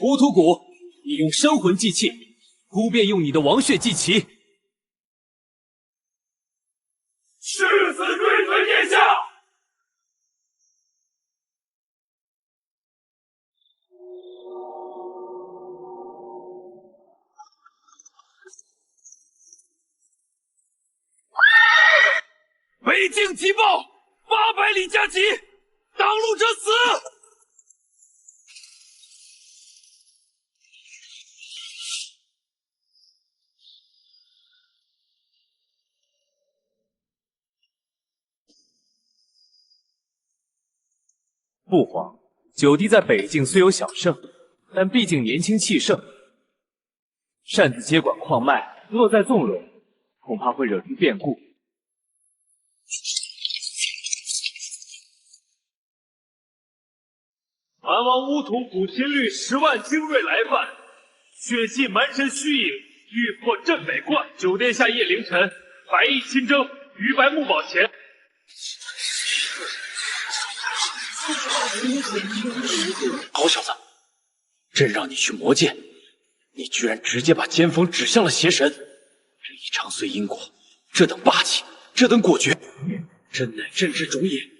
Q: 乌土谷，你用生魂祭器，孤便用你的王血祭旗。
N: 誓死追随殿下！北境急报，800里加急，挡路者死！
Q: 父皇，九弟在北境虽有小胜，但毕竟年轻气盛，擅自接管矿脉，若再纵容，恐怕会惹出变故。
N: 蛮王乌土古秦律10万精锐来犯，血祭蛮神虚影，欲破镇北关。九殿下夜凌晨，百亿亲征，于白木堡前。
B: 好小子，朕让你去魔界，你居然直接把尖锋指向了邪神，这一长随因果，这等霸气，这等果决，真乃朕之种也。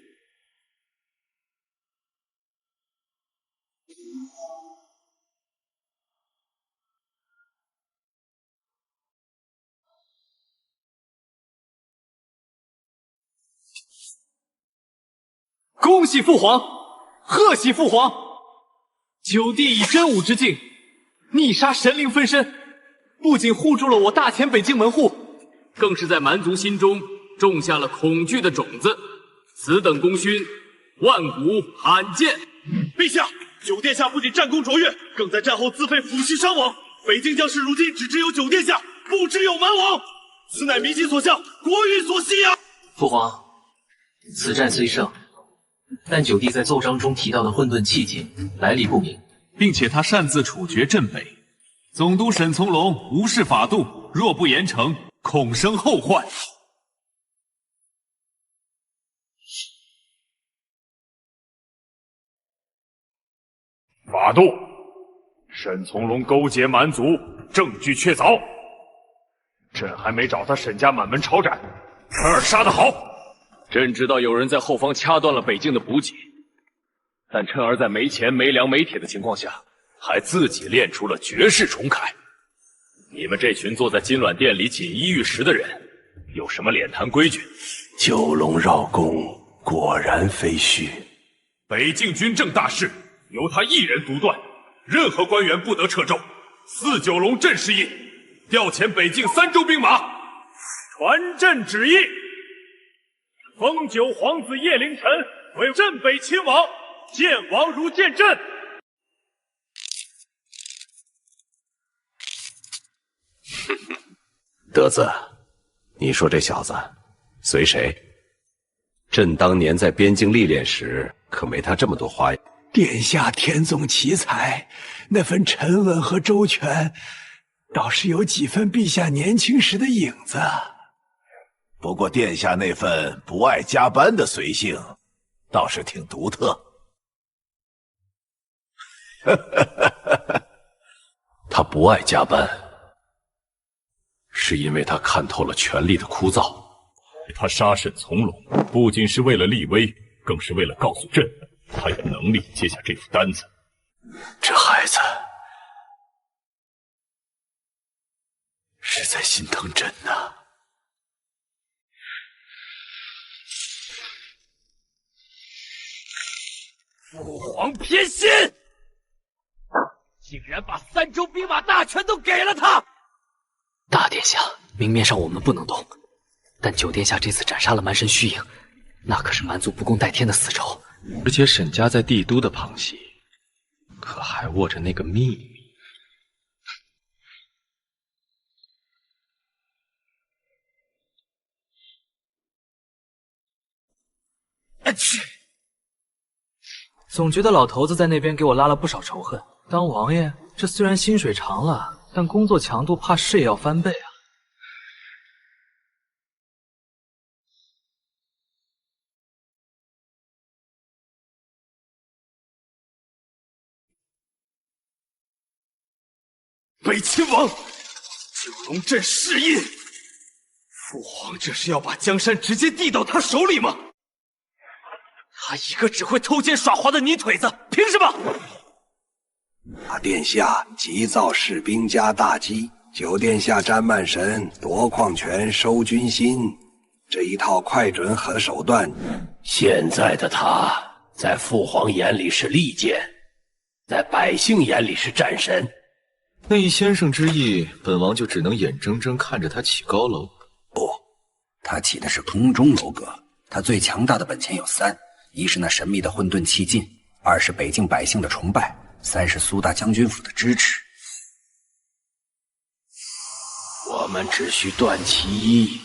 Q: 恭喜父皇，贺喜父皇！九弟以真武之境逆杀神灵分身，不仅护住了我大前北境门户，更是在蛮族心中种下了恐惧的种子。此等功勋，万古罕见。
N: 陛下，九殿下不仅战功卓越，更在战后自废抚恤伤亡。北境将士如今只知有九殿下，不知有蛮王，此乃民心所向，国运所系啊！
B: 父皇，此战虽胜，但九弟在奏章中提到的混沌气境来历不明，
T: 并且他擅自处决镇北，总督沈从容无视法度，若不严惩，恐生后患。
S: 法度，沈从容勾结蛮族，证据确凿。朕还没找他沈家满门抄斩，陈儿杀得好。
B: 朕知道有人在后方掐断了北境的补给，但趁儿在没钱、没粮、没铁的情况下，还自己练出了绝世重铠。你们这群坐在金銮殿里锦衣玉食的人，有什么脸谈规矩？
J: 九龙绕弓，果然非虚。
S: 北境军政大事由他一人独断，任何官员不得掣肘。4九龙镇示意，调遣北境3州兵马，传朕旨意。封九皇子叶凌晨为镇北亲王，见王如见朕。
J: 德子，你说这小子随谁？朕当年在边境历练时，可没他这么多花样。
G: 殿下天纵奇才，那份沉稳和周全，倒是有几分陛下年轻时的影子。
N: 不过殿下那份不爱加班的随性，倒是挺独特。
J: 他不爱加班，是因为他看透了权力的枯燥。
S: 他杀沈从容，不仅是为了立威，更是为了告诉朕，他有能力接下这副单子。
J: 这孩子是在心疼朕呐。
A: 父皇偏心，竟然把3州兵马大权都给了他。
B: 大殿下，明面上我们不能动，但九殿下这次斩杀了蛮神虚影，那可是蛮族不共戴天的死仇。
M: 而且沈家在帝都的旁系，可还握着那个秘密。
R: 总觉得老头子在那边给我拉了不少仇恨。当王爷，这虽然薪水长了，但工作强度怕是也要翻倍啊。
A: 北亲王，九龙镇弑印，父皇这是要把江山直接递到他手里吗？他一个只会偷奸耍滑的泥腿子，凭什么？
G: 大殿下急造士兵加大计，九殿下沾满神夺矿权收军心，这一套快准狠手段，
J: 现在的他在父皇眼里是利剑，在百姓眼里是战神。
K: 那以先生之意，本王就只能眼睁睁看着他起高楼。
H: 不，他起的是空中楼阁。他最强大的本钱有3：一是那神秘的混沌气劲；2是北境百姓的崇拜；3是苏大将军府的支持。
J: 我们只需断其一，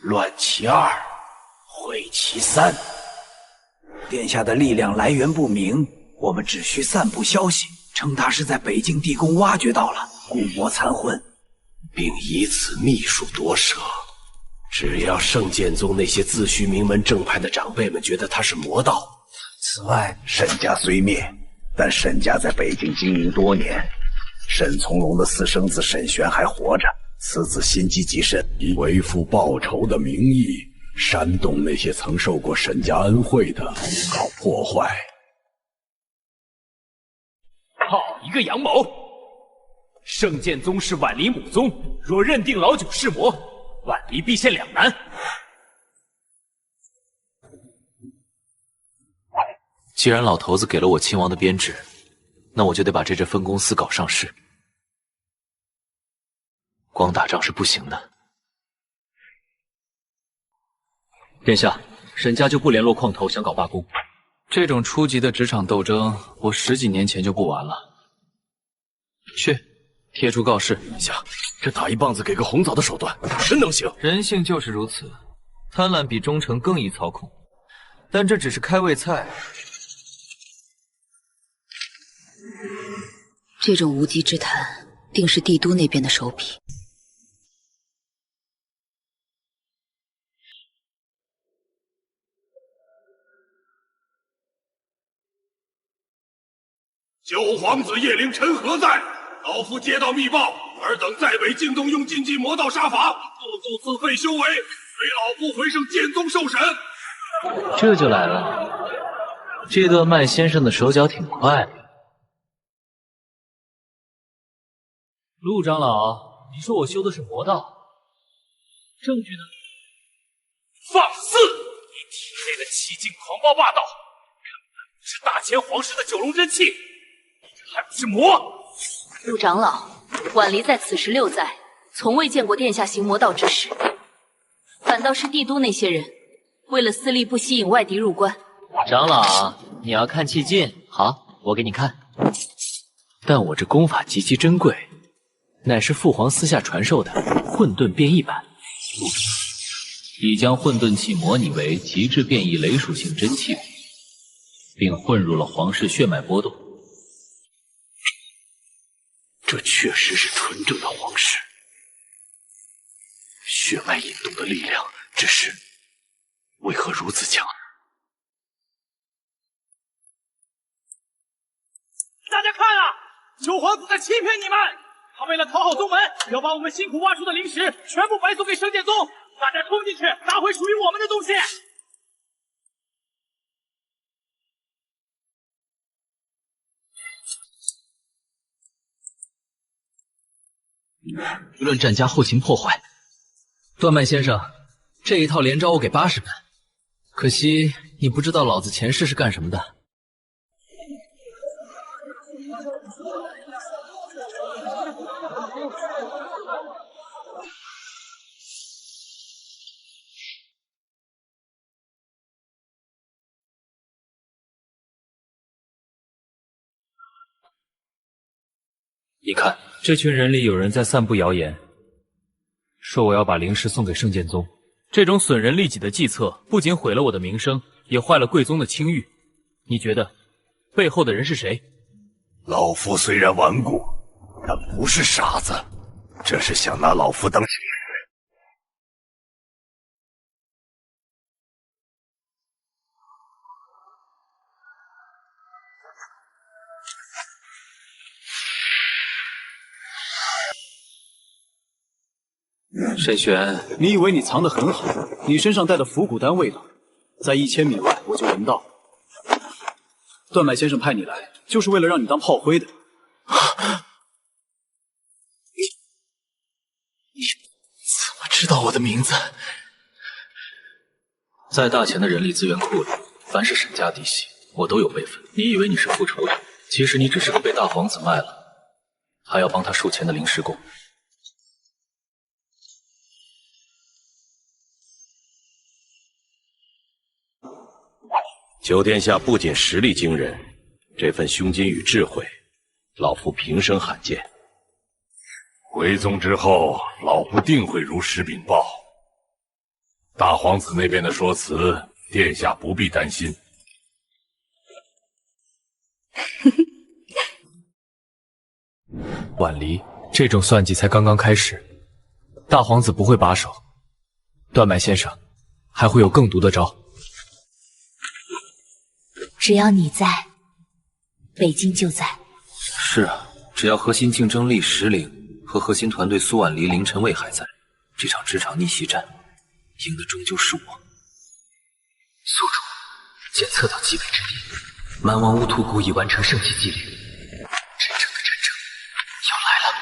J: 乱其2，毁其3。
G: 殿下的力量来源不明，我们只需散布消息，称他是在北境地宫挖掘到了，故魔残魂，
J: 并以此秘术夺舍。只要圣剑宗那些自诩名门正派的长辈们觉得他是魔道。
G: 此外，沈家虽灭，但沈家在北境经营多年，沈从容的私生子沈玄还活着，此子心机极深，
J: 以为父报仇的名义，煽动那些曾受过沈家恩惠的，搞破坏。
A: 好一个阳谋！圣剑宗是婉离母宗，若认定老九是魔，婉离必陷两难。
K: 既然老头子给了我亲王的编制，那我就得把这支分公司搞上市。光打仗是不行的。
C: 殿下，沈家就不联络矿头，想搞罢工。这种初级的职场斗争，我10几年前就不玩了。去，贴出告示。
J: 下，这打一棒子给个红枣的手段，真能行？
K: 人性就是如此，贪婪比忠诚更易操控。但这只是开胃菜。
E: 这种无稽之谈，定是帝都那边的手笔。
N: 九皇子叶凌晨何在？老夫接到密报，尔等在北境东用禁忌魔道杀伐，故自废修为，随老夫回圣剑宗受审。
C: 这就来了，这段麦先生的手脚挺快的。陆长老，你说我修的是魔道，证据呢？
A: 放肆！你体内的气劲狂暴霸道，根本不是大前皇室的九龙真气，你这还不是魔？
E: 陆长老，婉离在此时6载，从未见过殿下行魔道之事，反倒是帝都那些人为了私利不惜引外敌入关。
D: 长老，你要看气劲，好，我给你看。
C: 但我这功法极其珍贵，乃是父皇私下传授的混沌变异版，已将混沌气模拟为极致变异雷属性真气，并混入了皇室血脉波动。
J: 这确实是纯正的皇室血脉引动的力量，只是为何如此强？
A: 大家看啊，九皇子在欺骗你们！他为了讨好宗门，要把我们辛苦挖出的灵石全部白送给圣剑宗。大家冲进去，拿回属于我们的东西！
C: 舆论战家后勤破坏。段麦先生，这一套连招我给80分，可惜你不知道老子前世是干什么的。
K: 你看，
Q: 这群人里有人在散布谣言，说我要把灵石送给圣剑宗。这种损人利己的计策，不仅毁了我的名声，也坏了贵宗的清誉。你觉得背后的人是谁？
N: 老夫虽然顽固，但不是傻子，这是想拿老夫当棋子。
H: 沈玄，你以为你藏得很好？你身上带的腐骨丹味道，在1000米外我就闻到。段买先生派你来，就是为了让你当炮灰的。
Q: 你怎么知道我的名字？
B: 在大钱的人力资源库里，凡是沈家嫡系，我都有备份。你以为你是复仇者，其实你只是个被大皇子卖了，还要帮他数钱的临时工。
F: 九殿下不仅实力惊人，这份胸襟与智慧，老夫平生罕见。
J: 回宗之后，老夫定会如实禀报。大皇子那边的说辞，殿下不必担心。
C: 婉离，这种算计才刚刚开始，大皇子不会把手，段买先生还会有更毒的招。
E: 只要你在，北京就在。
H: 是啊，只要核心竞争力石岭和核心团队苏婉离、林晨蔚还在，这场职场逆袭战，赢的终究是我。
R: 宿主，检测到极北之地，蛮王乌图谷已完成圣级纪律，真正的战争要来了。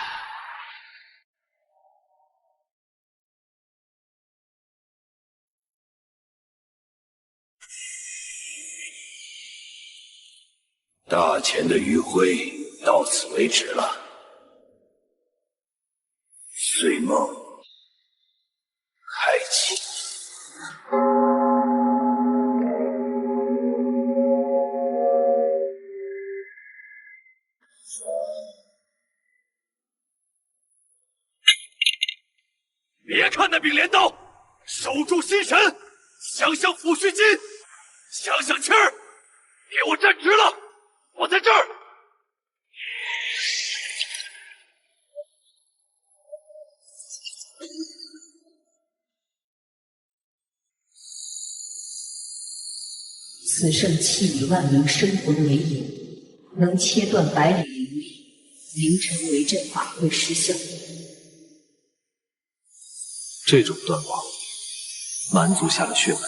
J: 大钱的余晖到此为止了。睡梦开启。别看那柄镰刀，守住心神，想想抚恤金，想想气儿，给我站直了！我在这儿。
E: 此圣器以万民生魂为引，能切断百里灵力，凌晨为阵法会失效。
H: 这种断网，蛮族下了血本。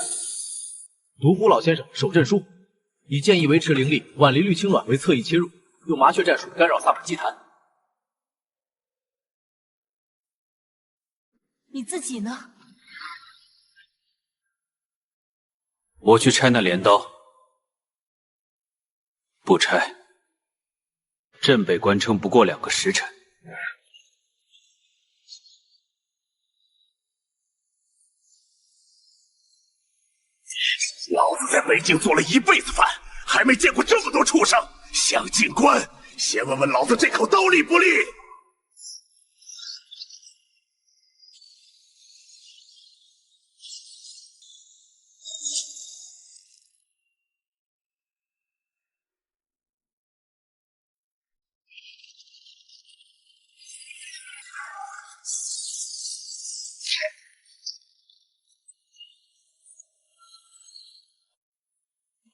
Q: 独孤老先生守阵书，以建议维持灵力，婉离绿青卵为侧翼切入，用麻雀战术干扰萨满祭坛。
E: 你自己呢？
H: 我去拆那镰刀，不拆。镇北关城不过2个时辰。
J: 老子在北京做了一辈子饭，还没见过这么多畜生。想进关，先问问老子这口刀利不利？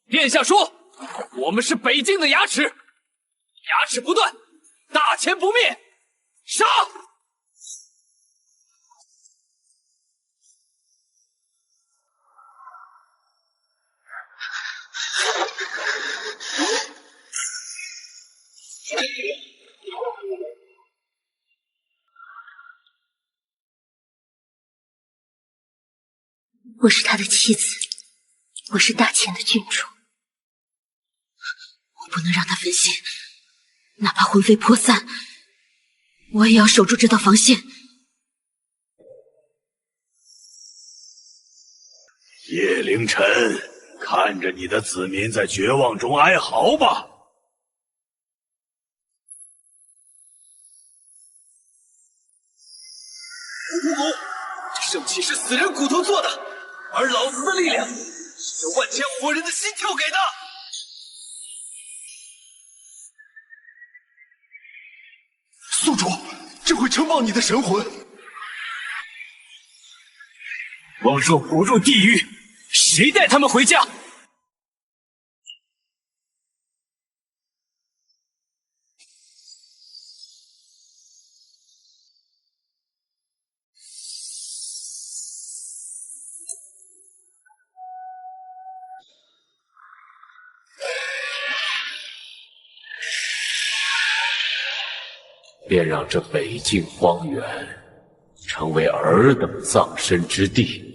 Q: 殿下说，我们是北境的牙齿，牙齿不断，大钱不灭，杀！
E: 我是他的妻子，我是大钱的郡主。我不能让他分心，哪怕魂飞魄散，我也要守住这道防线。
J: 叶凌晨，看着你的子民在绝望中哀嚎吧。
Q: 无骨，这圣器是死人骨头做的，而老子的力量是由万千活人的心跳给的。
J: 宿主，这会承包你的神魂。
Q: 妄说不入地狱，谁带他们回家？
B: 便让这北境荒原成为尔等葬身之地。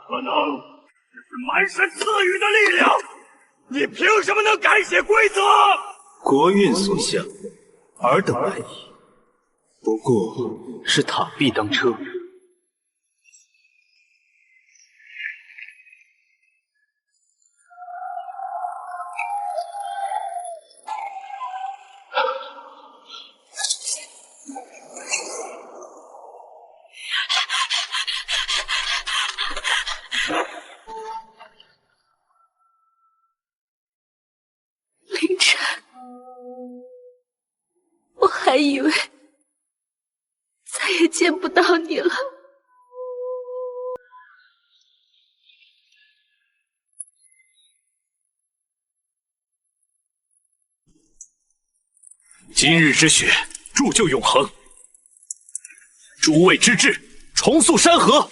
N: 可能，这是蛮神赐予的力量，你凭什么能改写规则？
H: 国运所向，尔等来意，不过是螳臂当车。
E: 凌晨，我还以为再也见不到你了。
J: 今日之雪，铸就永恒；诸位之志，重塑山河。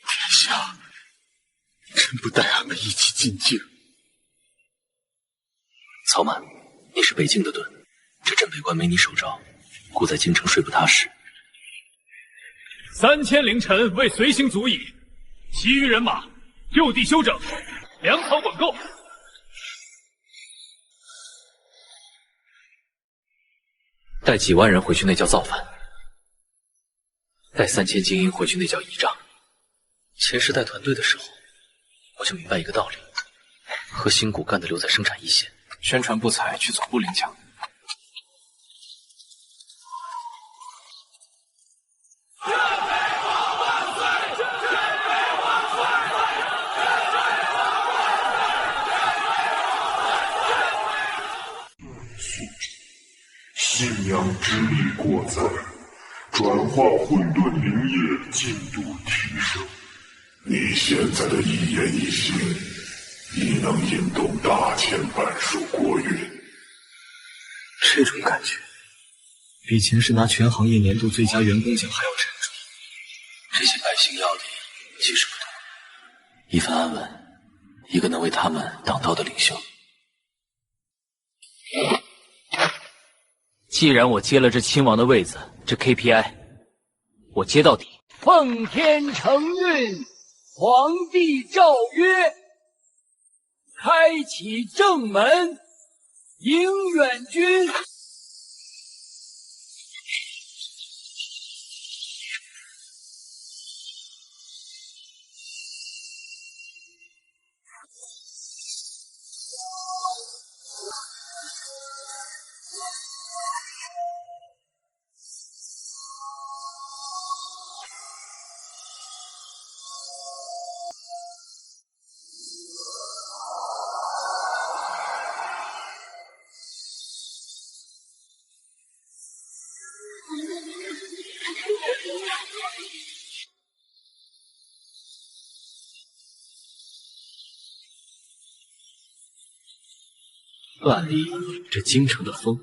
N: 天下，真不带俺们一起进京。
H: 曹曼，你是北境的盾，这镇北关没你守着，故在京城睡不踏实。
T: 3000凌晨为随行足矣，其余人马就地休整，粮草管够。
H: 带几万人回去那叫造反，带3000精英回去那叫倚仗。前世带团队的时候，我就明白一个道理：和新骨干的留在生产一线，
Q: 宣传不才，去总部领奖。
S: 信仰之力过载，转化混沌灵液进度提升。你现在的一言一行，已能引动大千半数国运。
H: 这种感觉，比前世拿全行业年度最佳员工奖还要沉重。这些百姓要的其实不多，一份安稳，一个能为他们挡刀的领袖。
D: 既然我接了这亲王的位子，这 KPI 我接到底。
U: 奉天承运，皇帝诏曰：开启正门，迎远军。
H: 按理，这京城的风，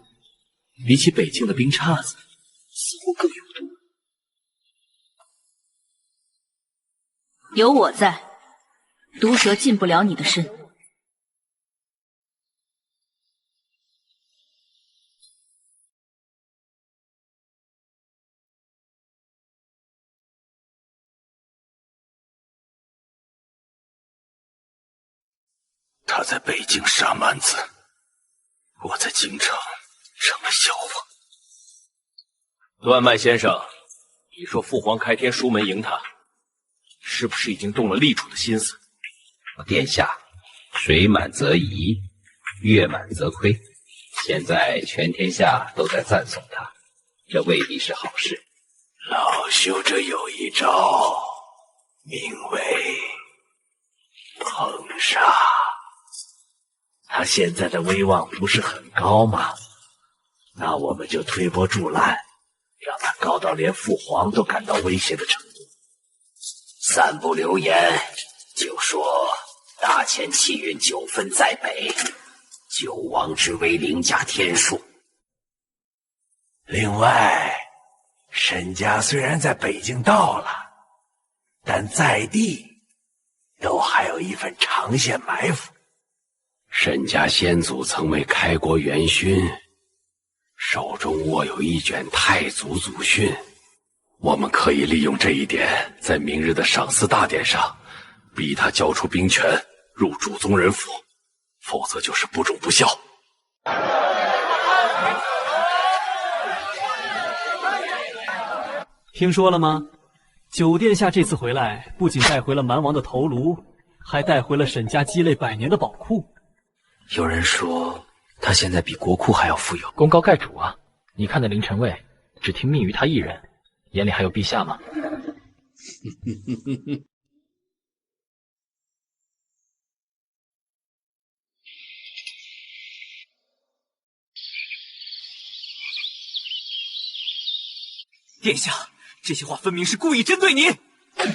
H: 比起北境的冰碴子，似乎更有毒。
E: 有我在，毒蛇进不了你的身。
J: 他在北境杀蛮子。 我在京城成了笑话。
B: 段麦先生，你说父皇开天书门迎他，是不是已经动了立储的心思？
V: 殿下，水满则溢，月满则亏。现在全天下都在赞颂他，这未必是好事。
J: 老朽这有一招，名为彭沙。他现在的威望不是很高吗？那我们就推波助澜，让他高到连父皇都感到威胁的程度。三不流言，就说大前气运9分在北，9王之威凌驾天数。另外，沈家虽然在北境到了，但在地都还有一份长线埋伏。
F: 沈家先祖曾为开国元勋，手中握有一卷太祖祖训，我们可以利用这一点，在明日的赏赐大典上，逼他交出兵权，入主宗人府，否则就是不忠不孝。
Q: 听说了吗？九殿下这次回来，不仅带回了蛮王的头颅，还带回了沈家积累100年的宝库。
R: 有人说他现在比国库还要富有，
C: 功高盖主啊！你看那凌晨卫，只听命于他一人，眼里还有陛下吗？
Q: 殿下，这些话分明是故意针对您！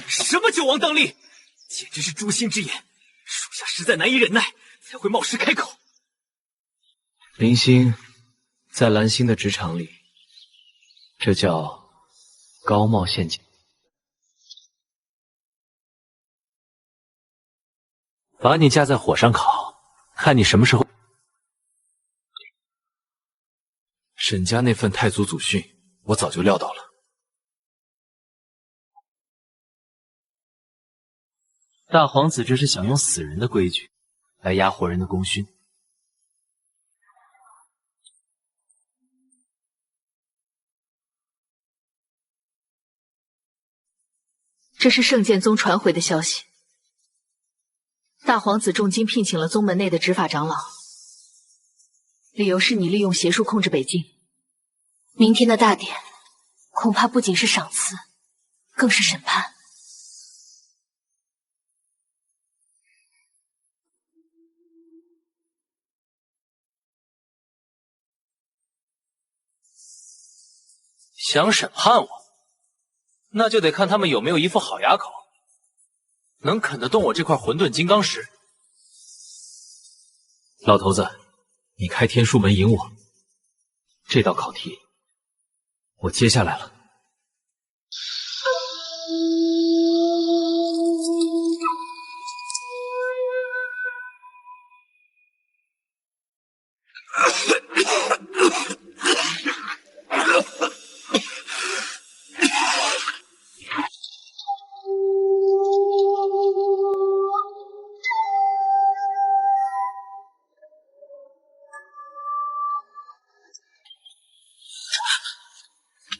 Q: 什么9王当立，简直是诛心之言，属下实在难以忍耐，才会冒失开口。
R: 林星，在蓝星的职场里，这叫高帽陷阱。
C: 把你架在火上烤，看你什么时候。
H: 沈家那份太祖祖训，我早就料到了。
R: 大皇子这是想用死人的规矩来压活人的功勋。
E: 这是圣剑宗传回的消息。大皇子重金聘请了宗门内的执法长老，理由是你利用邪术控制北境。明天的大典，恐怕不仅是赏赐，更是审判。
C: 想审判我，那就得看他们有没有一副好牙口，能啃得动我这块混沌金刚石。
H: 老头子，你开天书门引我，这道考题我接下来了。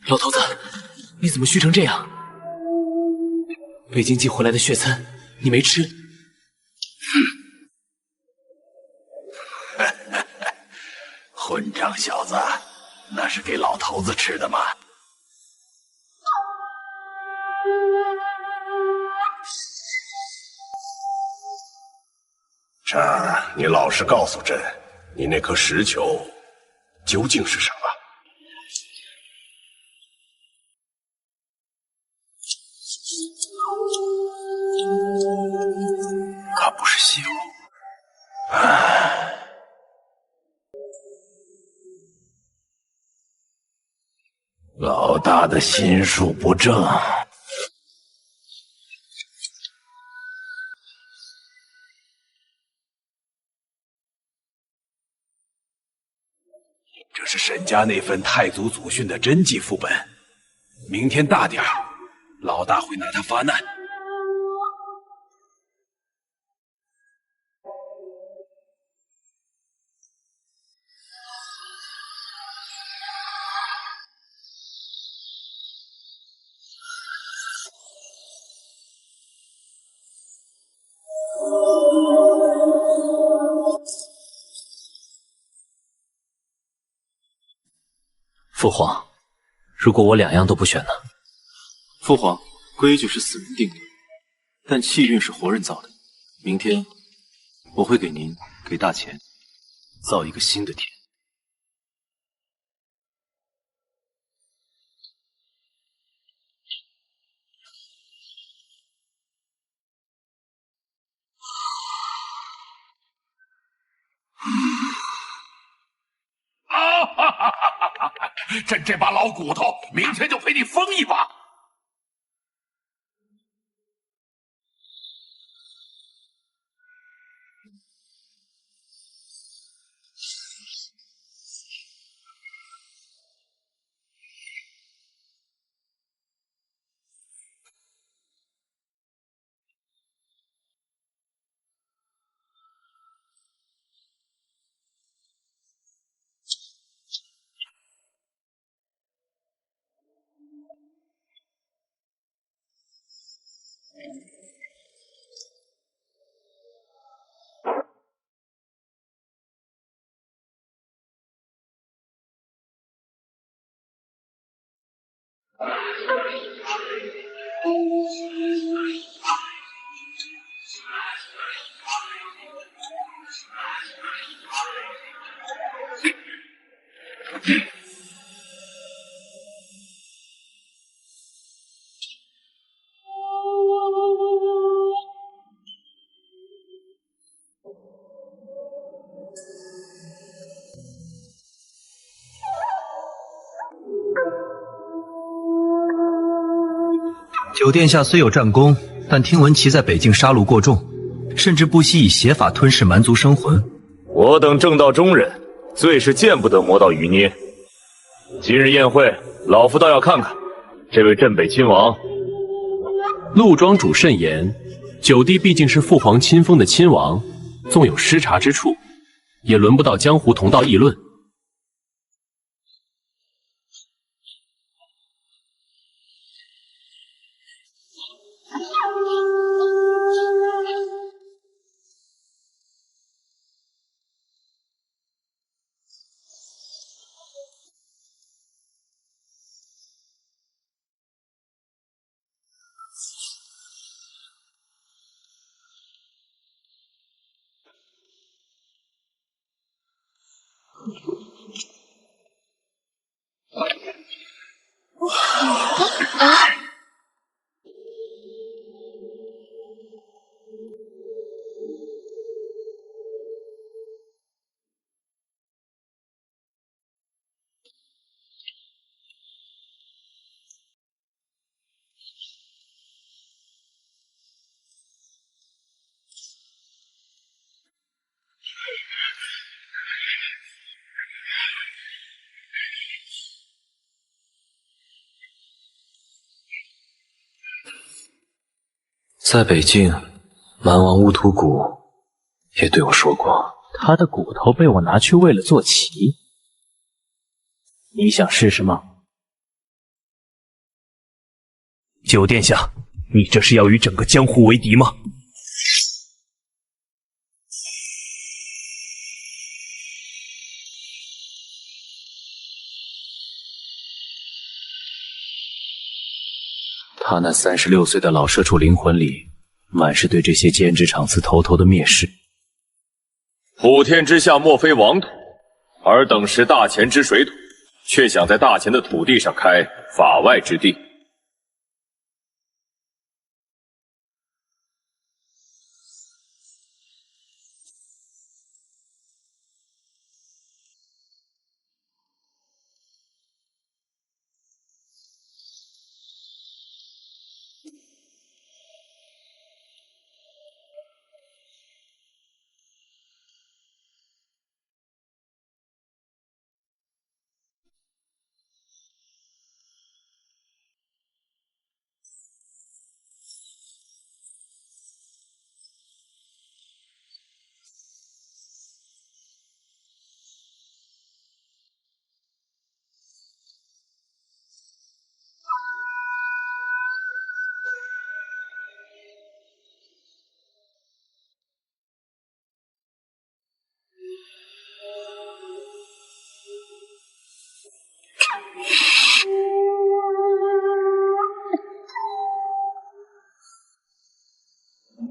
H: 老头子，你怎么虚成这样？北京寄回来的血参，你没吃？
J: 混账小子，那是给老头子吃的吗？
N: 这，你老实告诉朕，你那颗石球究竟是什么？
J: 它不是邪物。老大的心术不正。
G: 这是沈家那份太祖祖训的真迹副本，明天大点儿，老大会拿它发难。
C: 父皇，如果我2样都不选呢？
H: 父皇，规矩是死人定夺，但气运是活人造的。明天我会给您、给大钱造一个新的天。
J: 啊哈哈哈哈！朕这把老骨头，明天就陪你疯一把。
M: 九殿下虽有战功，但听闻其在北境杀戮过重，甚至不惜以邪法吞噬蛮族生魂。
I: 我等正道中人，最是见不得魔道余孽。今日宴会，老夫倒要看看这位镇北亲王。
C: 陆庄主慎言，九弟毕竟是父皇亲封的亲王，纵有失察之处，也轮不到江湖同道议论。
H: 在北境，蛮王乌图古也对我说过，
C: 他的骨头被我拿去喂了坐骑，你想试试吗？
A: 九殿下，你这是要与整个江湖为敌吗？
C: 他那36岁的老社畜灵魂里，满是对这些兼职场次偷偷的蔑视。
I: 普天之下莫非王土，尔等是大钱之水土，却想在大钱的土地上开法外之地。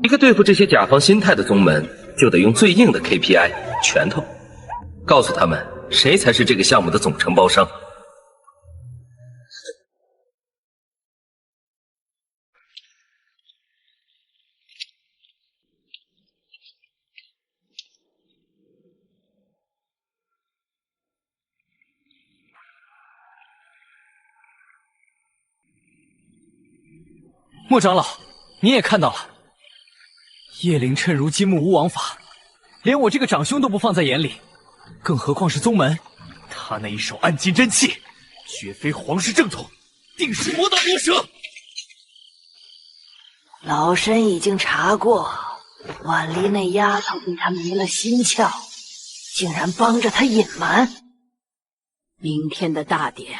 O: 一个对付这些甲方心态的宗门，就得用最硬的 KPI 拳头，告诉他们谁才是这个项目的总承包商。
Q: 莫长老，你也看到了，叶凌琛如今目无王法，连我这个长兄都不放在眼里，更何况是宗门。他那一手暗金真气，绝非皇室正统，定是魔道魔蛇。
P: 老身已经查过，婉离那丫头对他迷了心窍，竟然帮着他隐瞒。明天的大典，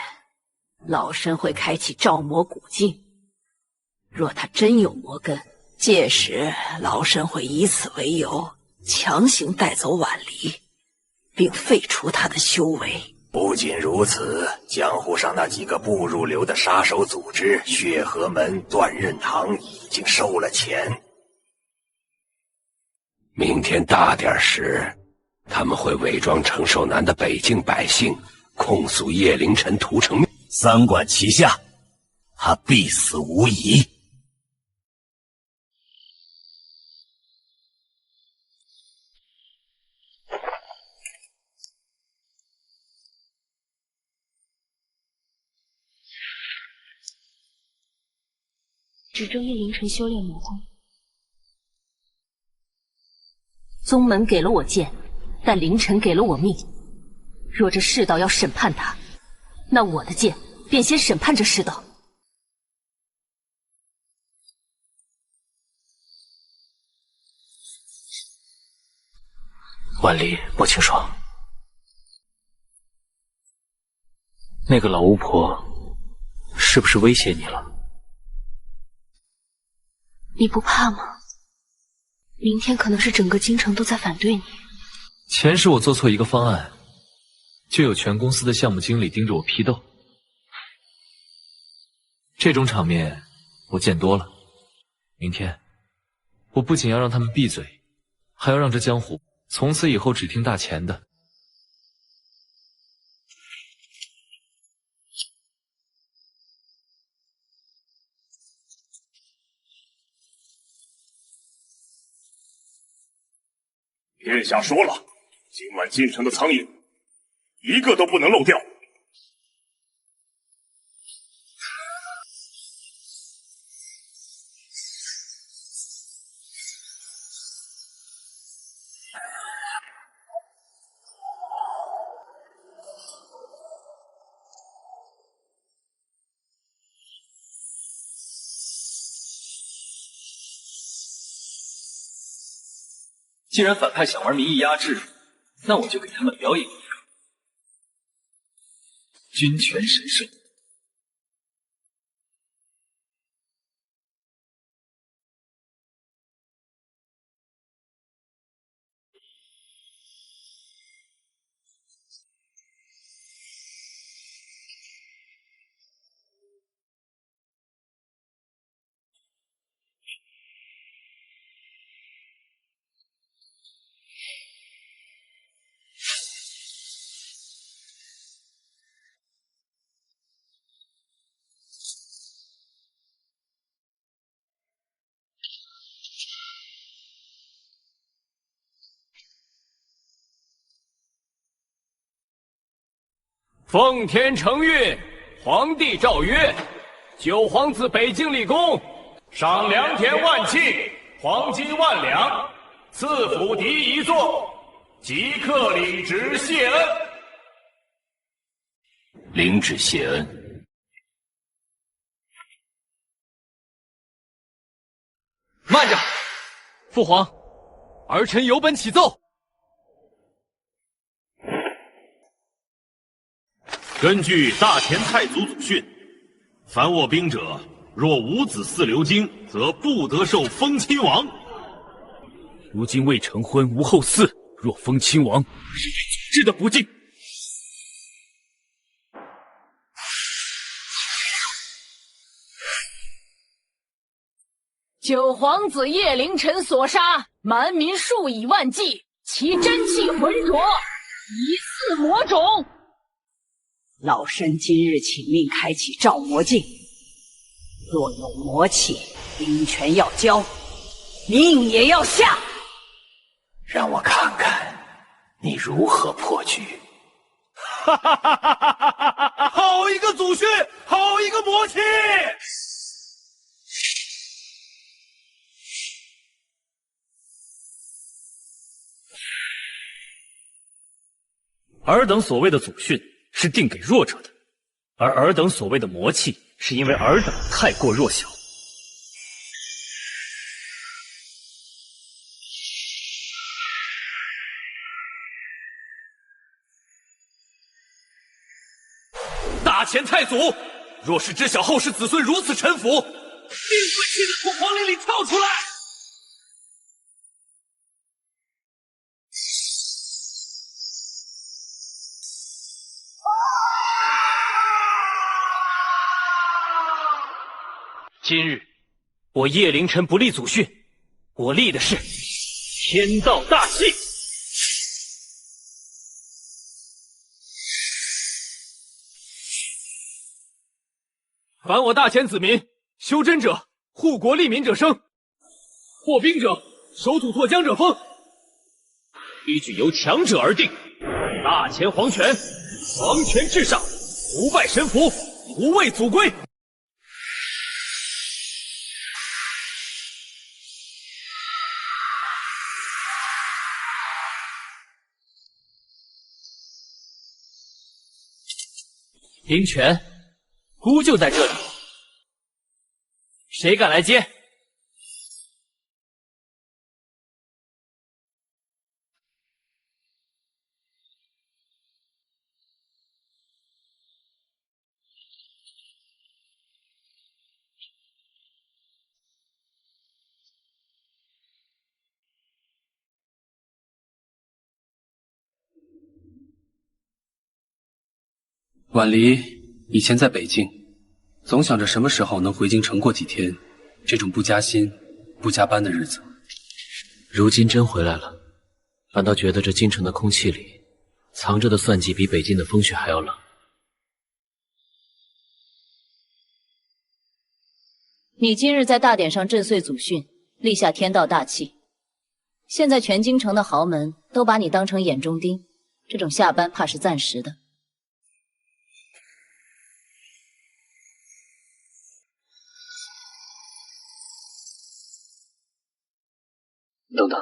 P: 老身会开启照魔古镜。若他真有魔根，届时老身会以此为由，强行带走婉离，并废除他的修为。
J: 不仅如此，江湖上那几个不入流的杀手组织血河门、断刃堂已经收了钱。
F: 明天大典时，他们会伪装承受难的北境百姓，控诉叶凌琛屠城灭，
J: 三管齐下，他必死无疑。
E: 只咒叶凌琛修炼魔功。宗门给了我剑，但凌晨给了我命。若这世道要审判他，那我的剑便先审判这世道。
Q: 婉离，莫清霜，那个老巫婆是不是威胁你了？
E: 你不怕吗？明天可能是整个京城都在反对你。
C: 前世我做错一个方案，就有全公司的项目经理盯着我批斗。这种场面我见多了。明天我不仅要让他们闭嘴，还要让这江湖从此以后只听大钱的。
N: 殿下说了，今晚京城的苍蝇，一个都不能漏掉。
K: 既然反派想玩民意压制，那我就给他们表演一个君权神授。
U: 奉天承运，皇帝诏曰：九皇子北京立功，赏良田万顷，黄金万两，赐府邸一座，即刻领旨谢恩。
F: 领旨谢恩。
Q: 慢着，父皇，儿臣有本启奏。
N: 根据大前太祖祖训，凡卧兵者，若无子嗣流经，则不得受封亲王。
T: 如今未成婚，无后嗣，若封亲王，是对祖制的不敬。
P: 九皇子叶凌晨所杀，蛮民数以万计，其真气浑浊，疑似魔种。
L: 老身今日请命开启照魔镜，若有魔气，兵权要交，命也要下。
J: 让我看看你如何破局。
N: 哈哈哈哈哈哈！好一个祖训，好一个魔气！
A: 尔等所谓的祖训是定给弱者的，而尔等所谓的魔气，是因为尔等太过弱小。大前太祖，若是知晓后世子孙如此臣服，定会气得从皇陵里跳出来。今日我叶凌晨不立祖训，我立的是天道大气。凡我大前子民，修真者护国利民者生，破兵者守土拓疆者丰。依据由强者而定，大前皇权，皇权至上，不拜神符，不畏祖规。兵权，孤就在这里，谁敢来接？
M: 婉离以前在北京，总想着什么时候能回京城过几天，这种不加薪、不加班的日子。
C: 如今真回来了，反倒觉得这京城的空气里藏着的算计比北京的风雪还要冷。
E: 你今日在大典上震碎祖训，立下天道大气，现在全京城的豪门都把你当成眼中钉，这种下班怕是暂时的。
M: 等等，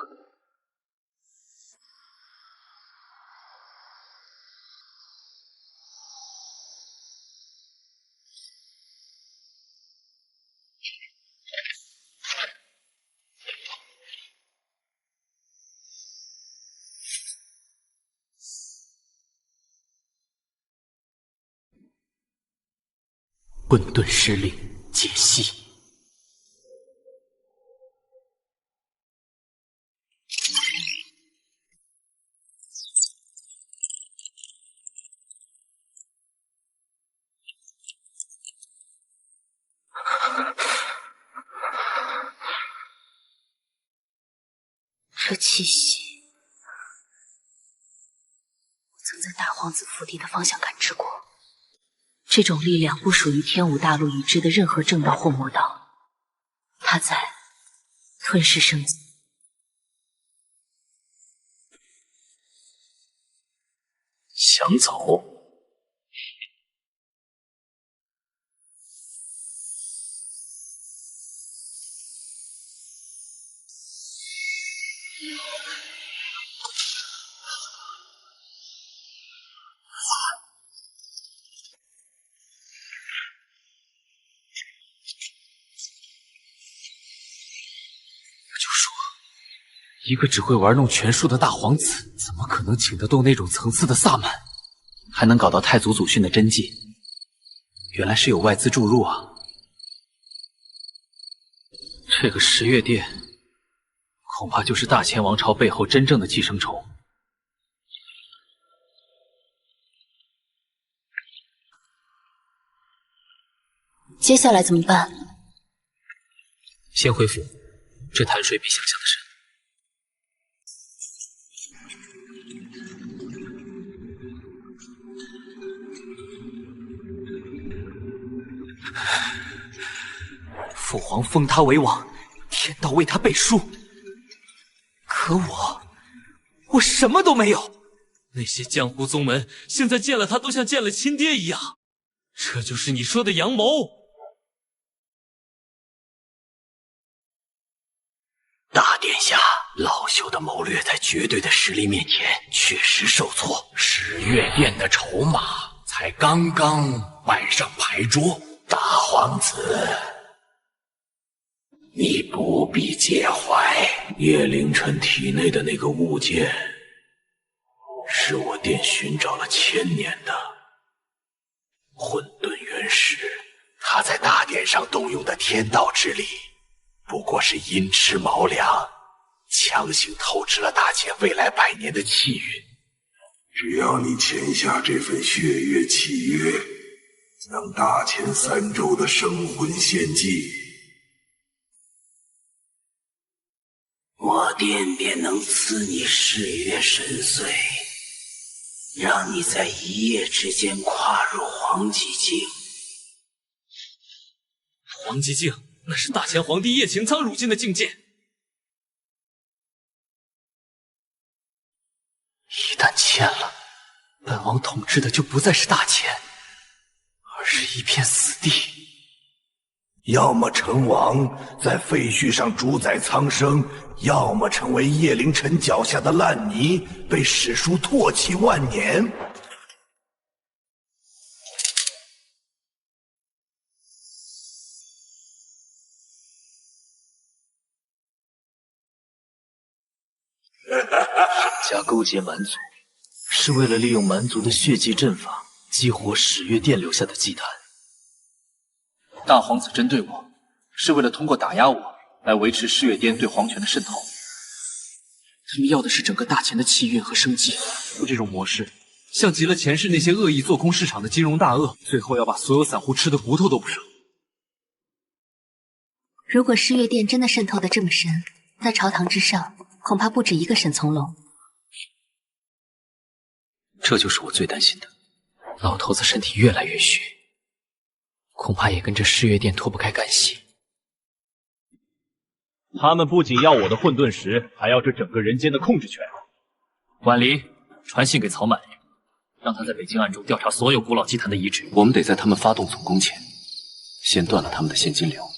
C: 混沌失令解析。
E: 这气息，我曾在大皇子府邸的方向感知过。这种力量不属于天武大陆已知的任何正道或魔道，它在吞噬生机。
C: 想走？一个只会玩弄权术的大皇子，怎么可能请得动那种层次的萨满，还能搞到太祖祖训的真迹？原来是有外资注入啊！这个十月殿，恐怕就是大前王朝背后真正的寄生虫。
E: 接下来怎么办？
M: 先恢复，这潭水比想象的深。
A: 父皇封他为王，天道为他背书，可我什么都没有。
Q: 那些江湖宗门现在见了他都像见了亲爹一样，这就是你说的阳谋？
F: 大殿下，老朽的谋略在绝对的实力面前确实受挫，十月殿的筹码才刚刚摆上牌桌。大皇子，你不必介怀，叶凌晨体内的那个物件，是我殿寻找了1000年的混沌原石。他在大殿上动用的天道之力，不过是寅吃卯粮，强行透支了大钱未来100年的气运。
J: 只要你签下这份血月契约，将大钱3周的生魂献祭，
F: 我殿便能赐你誓约神髓，让你在一夜之间跨入黄极境。
Q: 黄极境，那是大前皇帝叶擎苍入境的境界。
A: 一旦签了，本王统治的就不再是大钱，而是一片死地。
J: 要么成王在废墟上主宰苍生，要么成为叶凌晨脚下的烂泥，被史书唾弃万年。
Q: 沈家勾结蛮族，是为了利用蛮族的血祭阵法，激活始月殿留下的祭坛。大皇子针对我，是为了通过打压我来维持世月殿对皇权的渗透。他们要的是整个大钱的气运和生机。就这种模式，像极了前世那些恶意做空市场的金融大鳄，最后要把所有散户吃的骨头都不剩。
E: 如果世月殿真的渗透的这么深，在朝堂之上，恐怕不止一个沈从龙。
B: 这就是我最担心的。老头子身体越来越虚，恐怕也跟这世月殿脱不开干系。
T: 他们不仅要我的混沌石，还要这整个人间的控制权。
Q: 婉离，传信给曹满，让他在北京暗中调查所有古老祭坛的遗址。
M: 我们得在他们发动总攻前，先断了他们的现金流。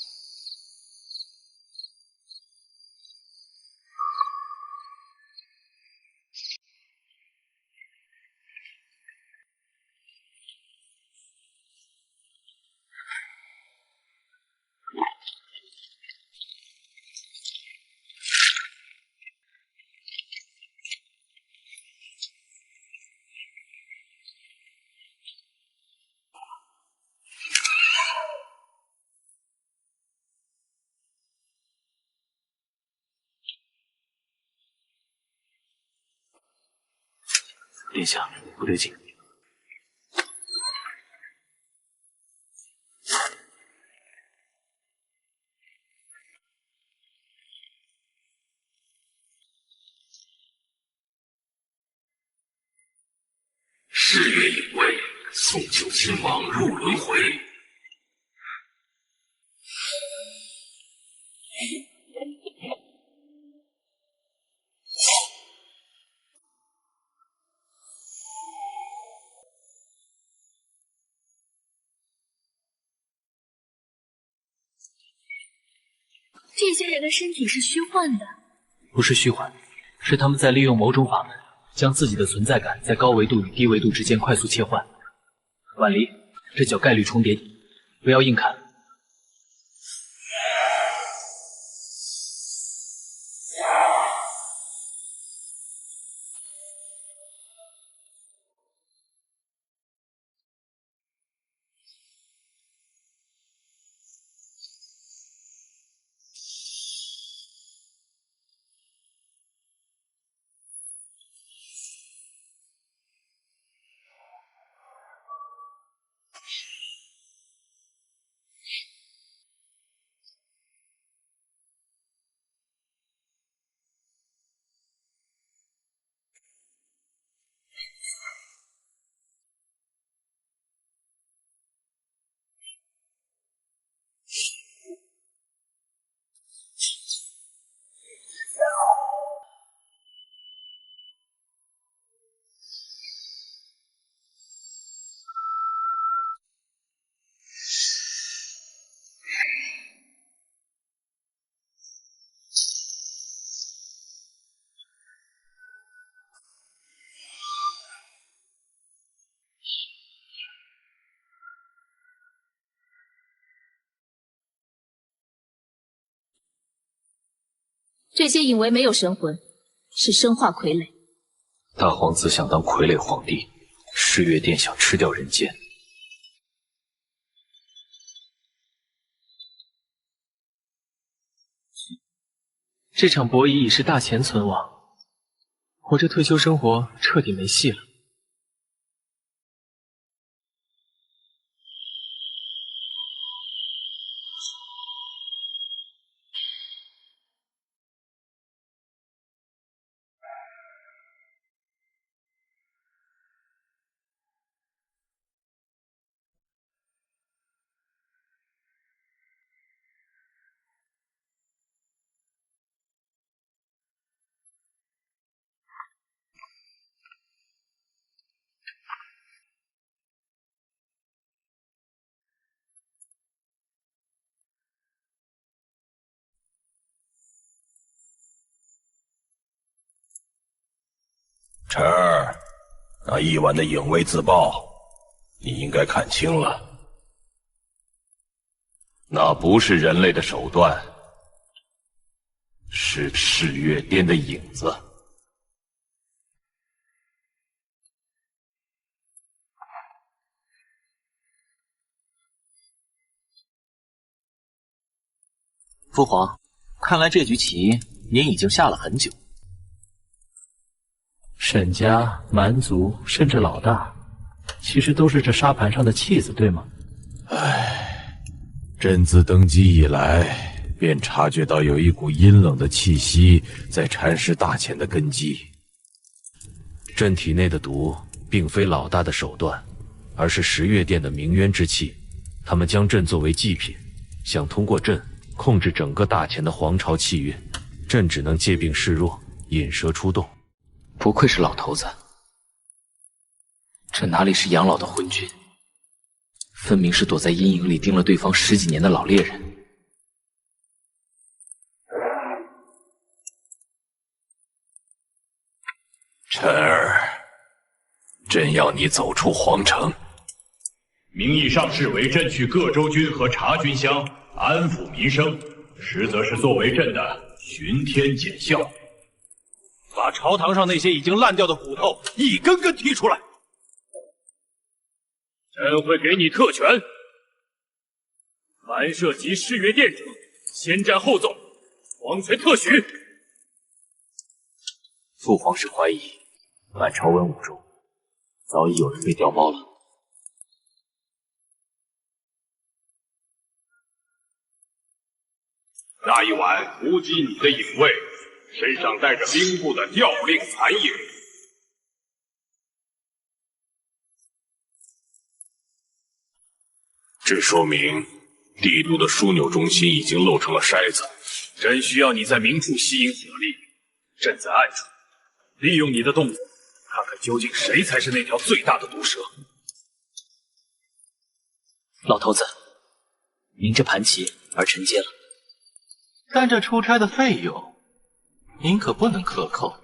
Q: 殿下，不对劲。
F: 世月已归，送救亲王入轮回。
E: 这些人的身体是虚幻的，
Q: 不是虚幻，是他们在利用某种法门，将自己的存在感在高维度与低维度之间快速切换。婉离，这叫概率重叠体，不要硬看。
E: 这些隐为没有神魂，是生化傀儡。
C: 大皇子想当傀儡皇帝，世月殿想吃掉人间。这场博弈已是大钱存亡，我这退休生活彻底没戏了。
J: 晨儿，那一晚的影卫自爆，你应该看清了。那不是人类的手段，是世月殿的影子。
C: 父皇，看来这局棋您已经下了很久。沈家、蛮族，甚至老大，其实都是这沙盘上的弃子，对吗？
T: 朕自登基以来，便察觉到有一股阴冷的气息在蚕食大钱的根基。
O: 朕体内的毒，并非老大的手段，而是十月殿的鸣冤之气。他们将朕作为祭品，想通过朕控制整个大钱的皇朝气运。朕只能借病示弱，引蛇出洞。
C: 不愧是老头子，这哪里是养老的昏君，分明是躲在阴影里盯了对方10几年的老猎人。
J: 晨儿，朕要你走出皇城。
T: 名义上是为朕去各州郡和察军乡安抚民生，实则是作为朕的巡天检校。把朝堂上那些已经烂掉的骨头一根根剔出来。朕会给你特权，凡涉及世月殿者，先斩后奏，皇权特许。
C: 父皇是怀疑满朝文武中早已有人被调包了。
T: 那一晚伏击你的影卫，身上带着兵部的调令残影，这说明帝都的枢纽中心已经漏成了筛子。朕需要你在明处吸引火力，朕在暗处利用你的动作，看看究竟谁才是那条最大的毒蛇。
C: 老头子，您这盘棋儿臣接了，
K: 但这出差的费用，您可不能克扣。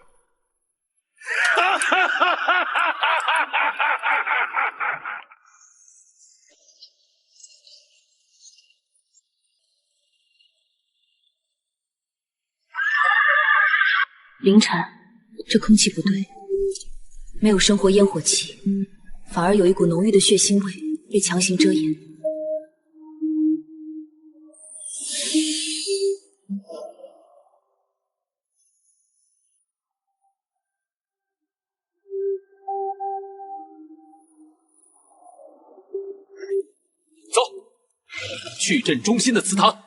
E: 凌晨，这空气不对，没有生活烟火气，反而有一股浓郁的血腥味被强行遮掩。
A: 走，去朕中心的祠堂。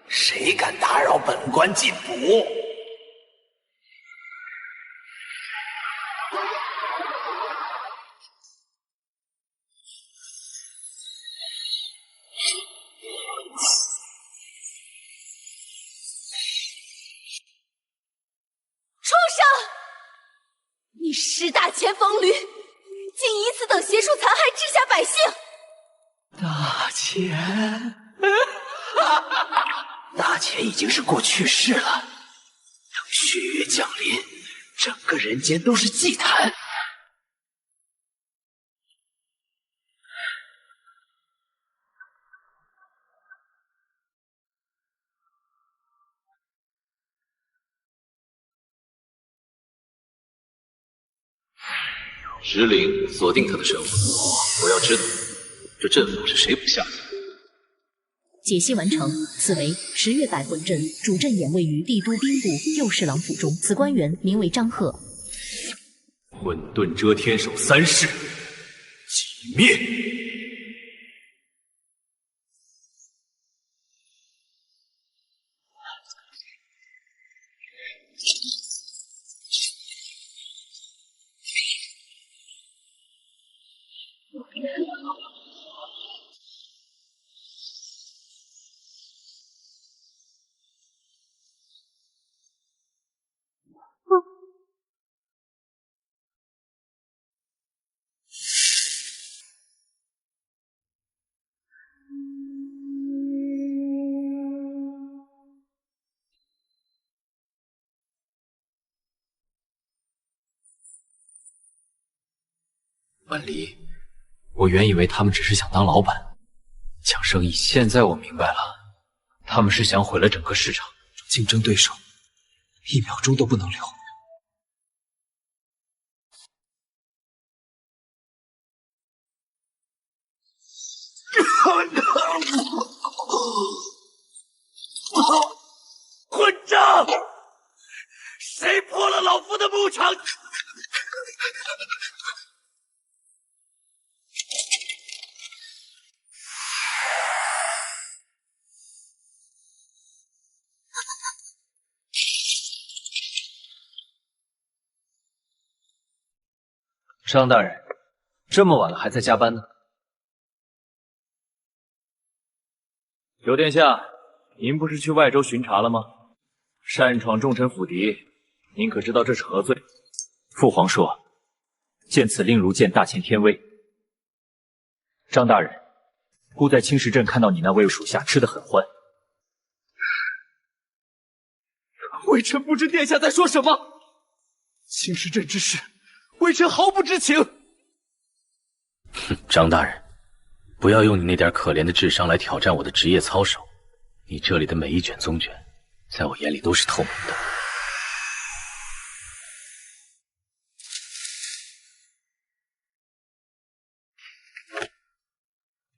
J: 谁敢打扰本官进补？
E: 你识大前逢驴，竟以此等邪术残害治下百姓！
R: 大钱，大钱已经是过去式了。等血月降临，整个人间都是祭坛。
C: 石灵锁定他的身份，我要知道这阵法是谁布下的。
D: 解析完成，此为10月百魂阵，主阵眼位于帝都兵部右侍郎府中，此官员名为张贺。
C: 混沌遮天手3式，击灭。
B: 万离，我原以为他们只是想当老板，抢生意。现在我明白了，他们是想毁了整个市场，
R: 竞争对手1秒钟都不能留。
N: 混账！谁破了老夫的牧场？
B: 商大人，这么晚了还在加班呢。
Q: 九殿下，您不是去外州巡查了吗？擅闯重臣府邸，您可知道这是何罪？父皇说，见此令如见大前天威。张大人，孤在青石镇看到你那位属下吃得很欢。微臣不知殿下在说什么。青石镇之事，微臣毫不知情。
B: 哼，张大人，不要用你那点可怜的智商来挑战我的职业操守。你这里的每一卷宗卷，在我眼里都是透明的。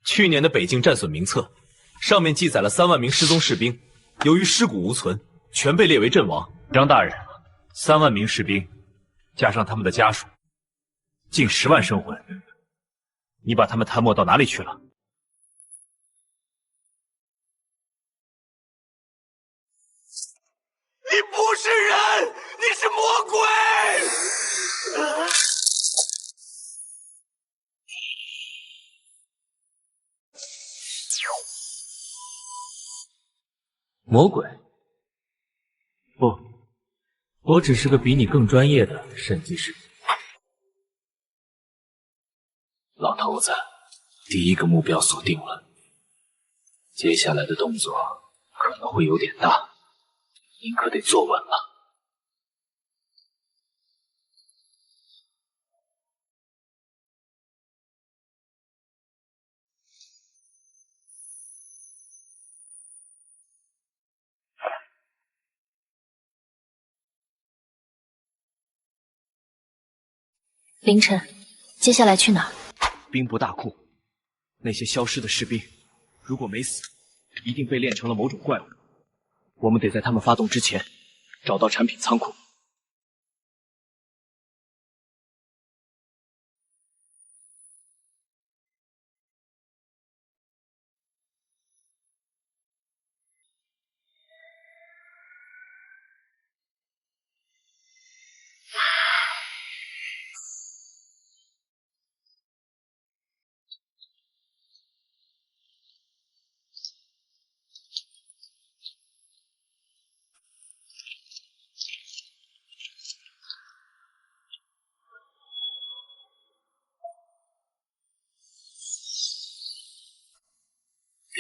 Q: 去年的北境战损名册，上面记载了3万名失踪士兵，由于尸骨无存，全被列为阵亡。张大人，3万名士兵，加上他们的家属，近10万生魂。你把他们贪墨到哪里去了？
N: 你不是人，你是魔鬼！
Q: 魔鬼？不，我只是个比你更专业的审计师。老头子，第一个目标锁定了，接下来的动作可能会有点大，您可得坐稳了。
D: 凌晨，接下来去哪儿？
Q: 兵部大库，那些消失的士兵，如果没死，一定被炼成了某种怪物。我们得在他们发动之前，找到产品仓库。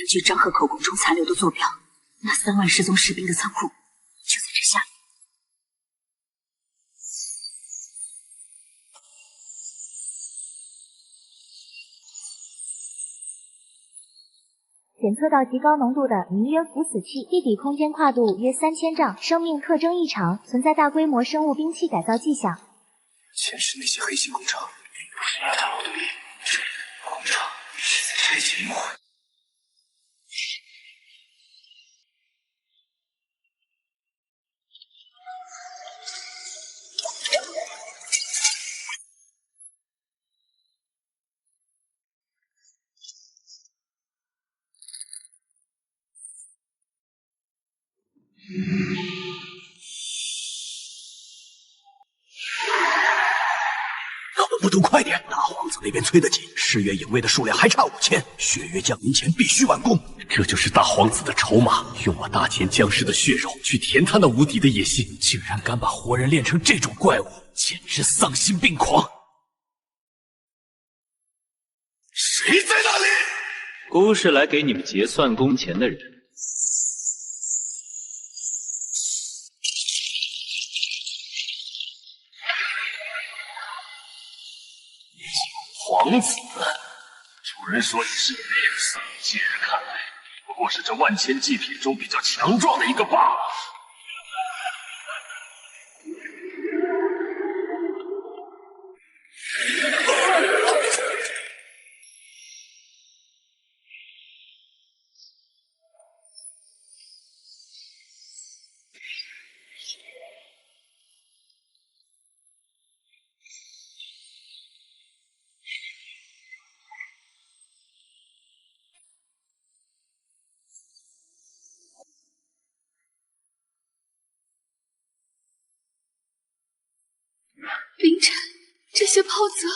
E: 根据张贺口供中残留的坐标，那3万失踪士兵的仓库就在这下面。
S: 检测到极高浓度的迷约腐死气，地底空间跨度约3000丈，生命特征异常，存在大规模生物兵器改造迹象。
H: 前世那些黑心工厂并不是压塌我的命，这工厂是在拆节目。
J: 我们不动快点！大皇子那边催得紧，誓约影卫的数量还差5000，血约降临前必须完工。
F: 这就是大皇子的筹码，用我大前将士的血肉去填他那无敌的野心，
A: 竟然敢把活人炼成这种怪物，简直丧心病狂！
J: 谁在那里？
C: 姑是来给你们结算工钱的人。
J: 皇子，主人说你是个猎色，今日看来，不过是这万千祭品中比较强壮的一个罢了。
E: 凌晨，这些泡泽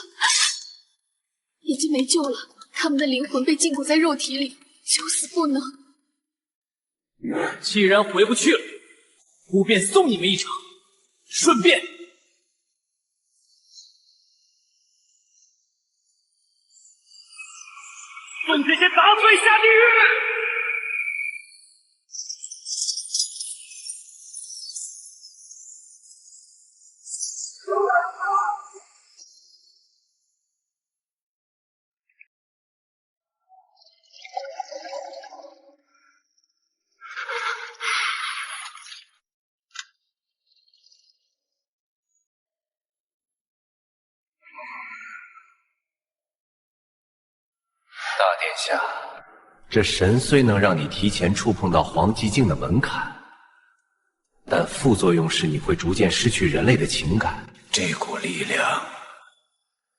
E: 已经没救了，他们的灵魂被禁锢在肉体里，求死不能。
A: 既然回不去了，姑便送你们一场，顺便
N: 送这些杂碎下地狱！
F: 大殿下，这神虽能让你提前触碰到黄极境的门槛，但副作用是你会逐渐失去人类的情感。
J: 这股力量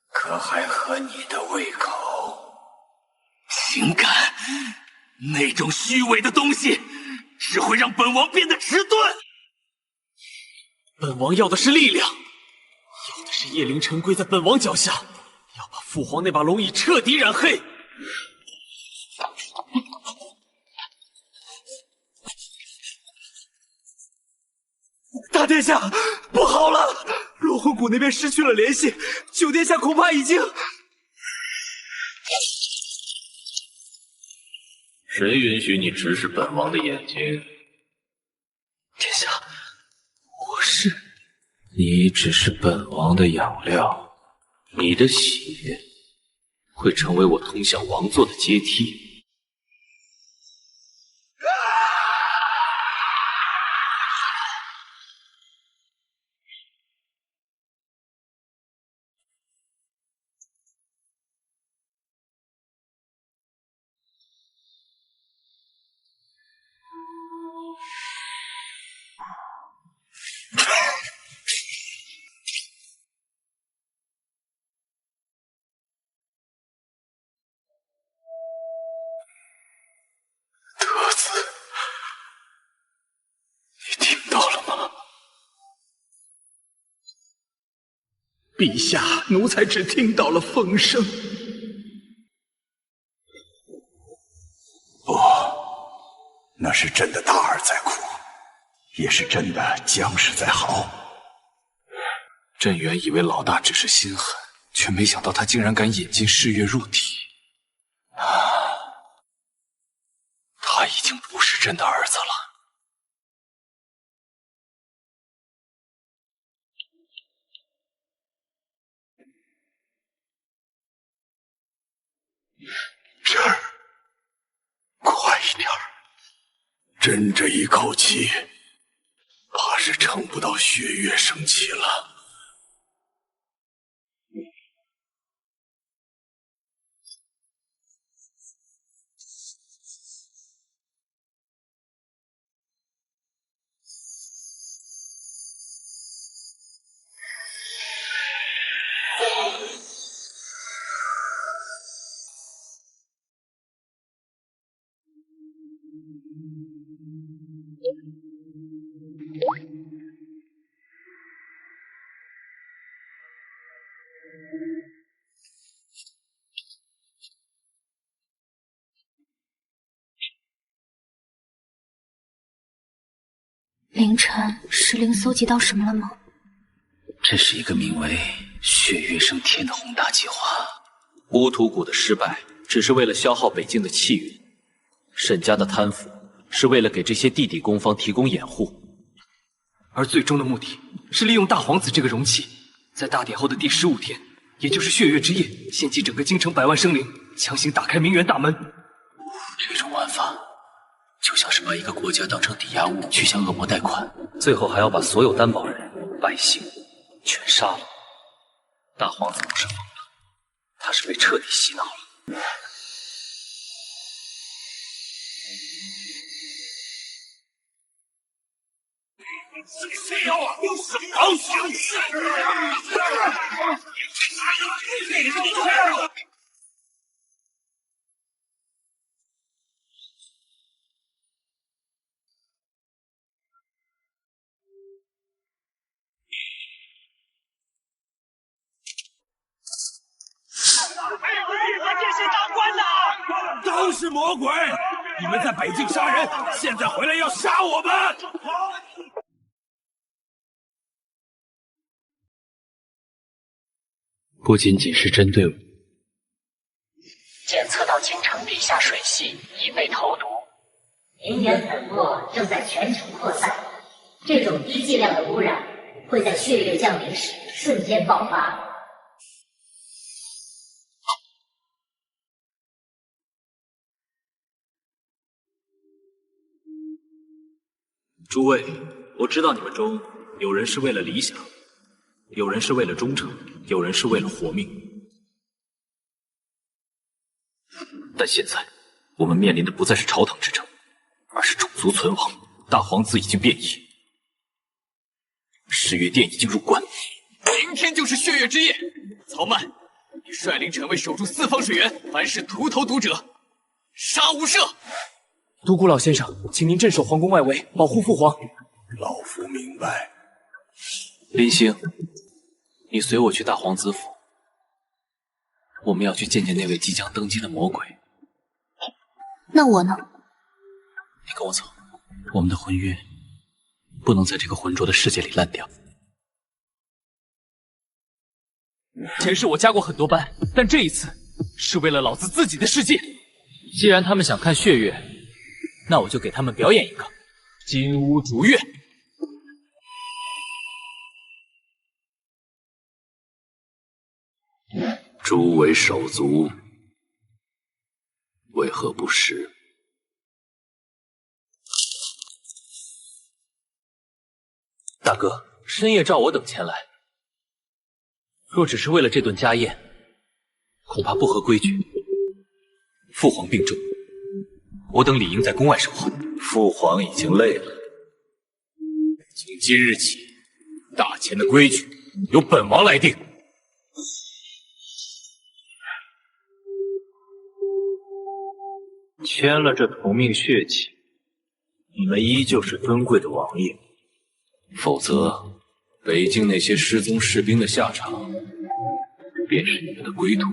J: 可还合你的胃口？
A: 情感，那种虚伪的东西，只会让本王变得迟钝。本王要的是力量，要的是叶灵晨跪在本王脚下，要把父皇那把龙椅彻底染黑。大殿下，不好了！落魂谷那边失去了联系，九殿下恐怕已经……
C: 谁允许你直视本王的眼睛？
A: 殿下，我是……
C: 你只是本王的养料，你的血会成为我通向王座的阶梯。
J: 德子，你听到了吗？陛下，奴才只听到了风声。不，那是朕的大儿在哭，也是朕的江氏在嚎。
H: 朕原以为老大只是心狠，却没想到他竟然敢引进誓约入体。
M: 朕的儿子了。
J: 这儿，快一点儿！朕这一口气，怕是撑不到血月升起了。
E: 凌晨，石灵搜集到什么了吗？
M: 这是一个名为“血月升天”的宏大计划。
C: 乌土谷的失败只是为了消耗北境的气运，沈家的贪腐是为了给这些地底工坊提供掩护，
H: 而最终的目的是利用大皇子这个容器，在大典后的第15天，也就是血月之夜，献祭整个京城100万生灵，强行打开明园大门。
M: 这种玩法，就像是把一个国家当成抵押物去向恶魔贷款，最后还要把所有担保人、百姓全杀了。大皇子不是疯了，他是被彻底洗脑了。
N: 谁要啊？是高兴！这些当官的都是魔鬼！你们在北境杀人，现在回来要杀我们！
M: 不仅仅是针对我，
D: 检测到京城地下水系已被投毒，明源粉末正在全城扩散。这种低剂量的污染会在血月降临时瞬间爆发。
C: 诸位，我知道你们中有人是为了理想，有人是为了忠诚，有人是为了活命。但现在，我们面临的不再是朝堂之争，而是种族存亡。大皇子已经变异，十月殿已经入关，
Q: 明天就是血月之夜。曹曼，你率领臣卫守住四方水源，凡是屠头毒者，杀无赦。
R: 独孤老先生，请您镇守皇宫外围，保护父皇。
J: 老夫明白。
C: 林星，你随我去大皇子府，我们要去见见那位即将登基的魔鬼。
E: 那我呢？
C: 你跟我走，我们的魂约不能在这个浑浊的世界里烂掉。
Q: 前世我加过很多班，但这一次是为了老子自己的世界。
C: 既然他们想看血月，那我就给他们表演一个金乌逐月。
F: 诸位手足，为何不食？
C: 大哥，深夜召我等前来，若只是为了这顿家宴，恐怕不合规矩。父皇病重，我等理应在宫外守候。父皇已经累了，从今日起，大前的规矩由本王来定。签了这同命血契，你们依旧是尊贵的王爷，否则，北境那些失踪士兵的下场，便是你们的归途。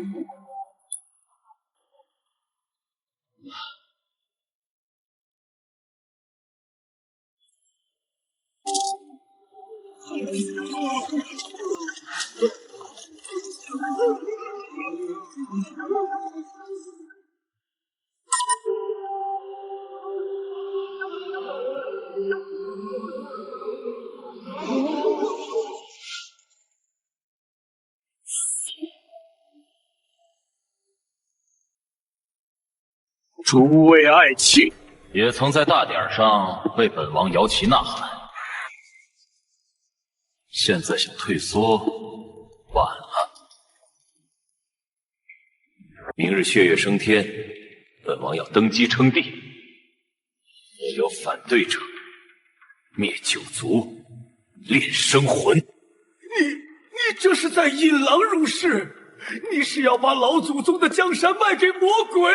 T: 诸位爱卿，
M: 也曾在大典上为本王摇旗呐喊，现在想退缩，晚了。明日血月升天，本王要登基称帝，若有反对者，灭九族，炼生魂。
T: 你这是在引狼入室！你是要把老祖宗的江山卖给魔鬼？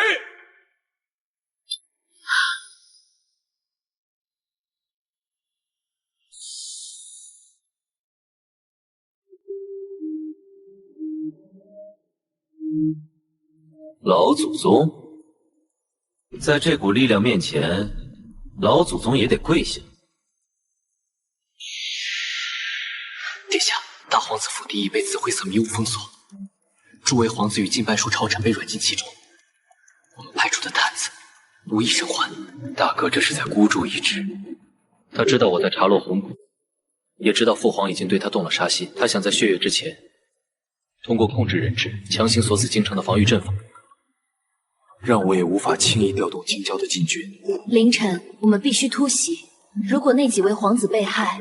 M: 老祖宗，在这股力量面前，老祖宗也得跪下。
C: 殿下，大皇子府邸已被紫灰色迷雾封锁，诸位皇子与近半数朝臣被软禁其中。我们派出的探子无一生还。
M: 大哥这是在孤注一掷。他知道我在查落红谷，也知道父皇已经对他动了杀心。他想在血月之前，通过控制人质，强行锁死京城的防御阵法，
H: 让我也无法轻易调动京郊的禁军。
E: 凌晨，我们必须突袭。如果那几位皇子被害，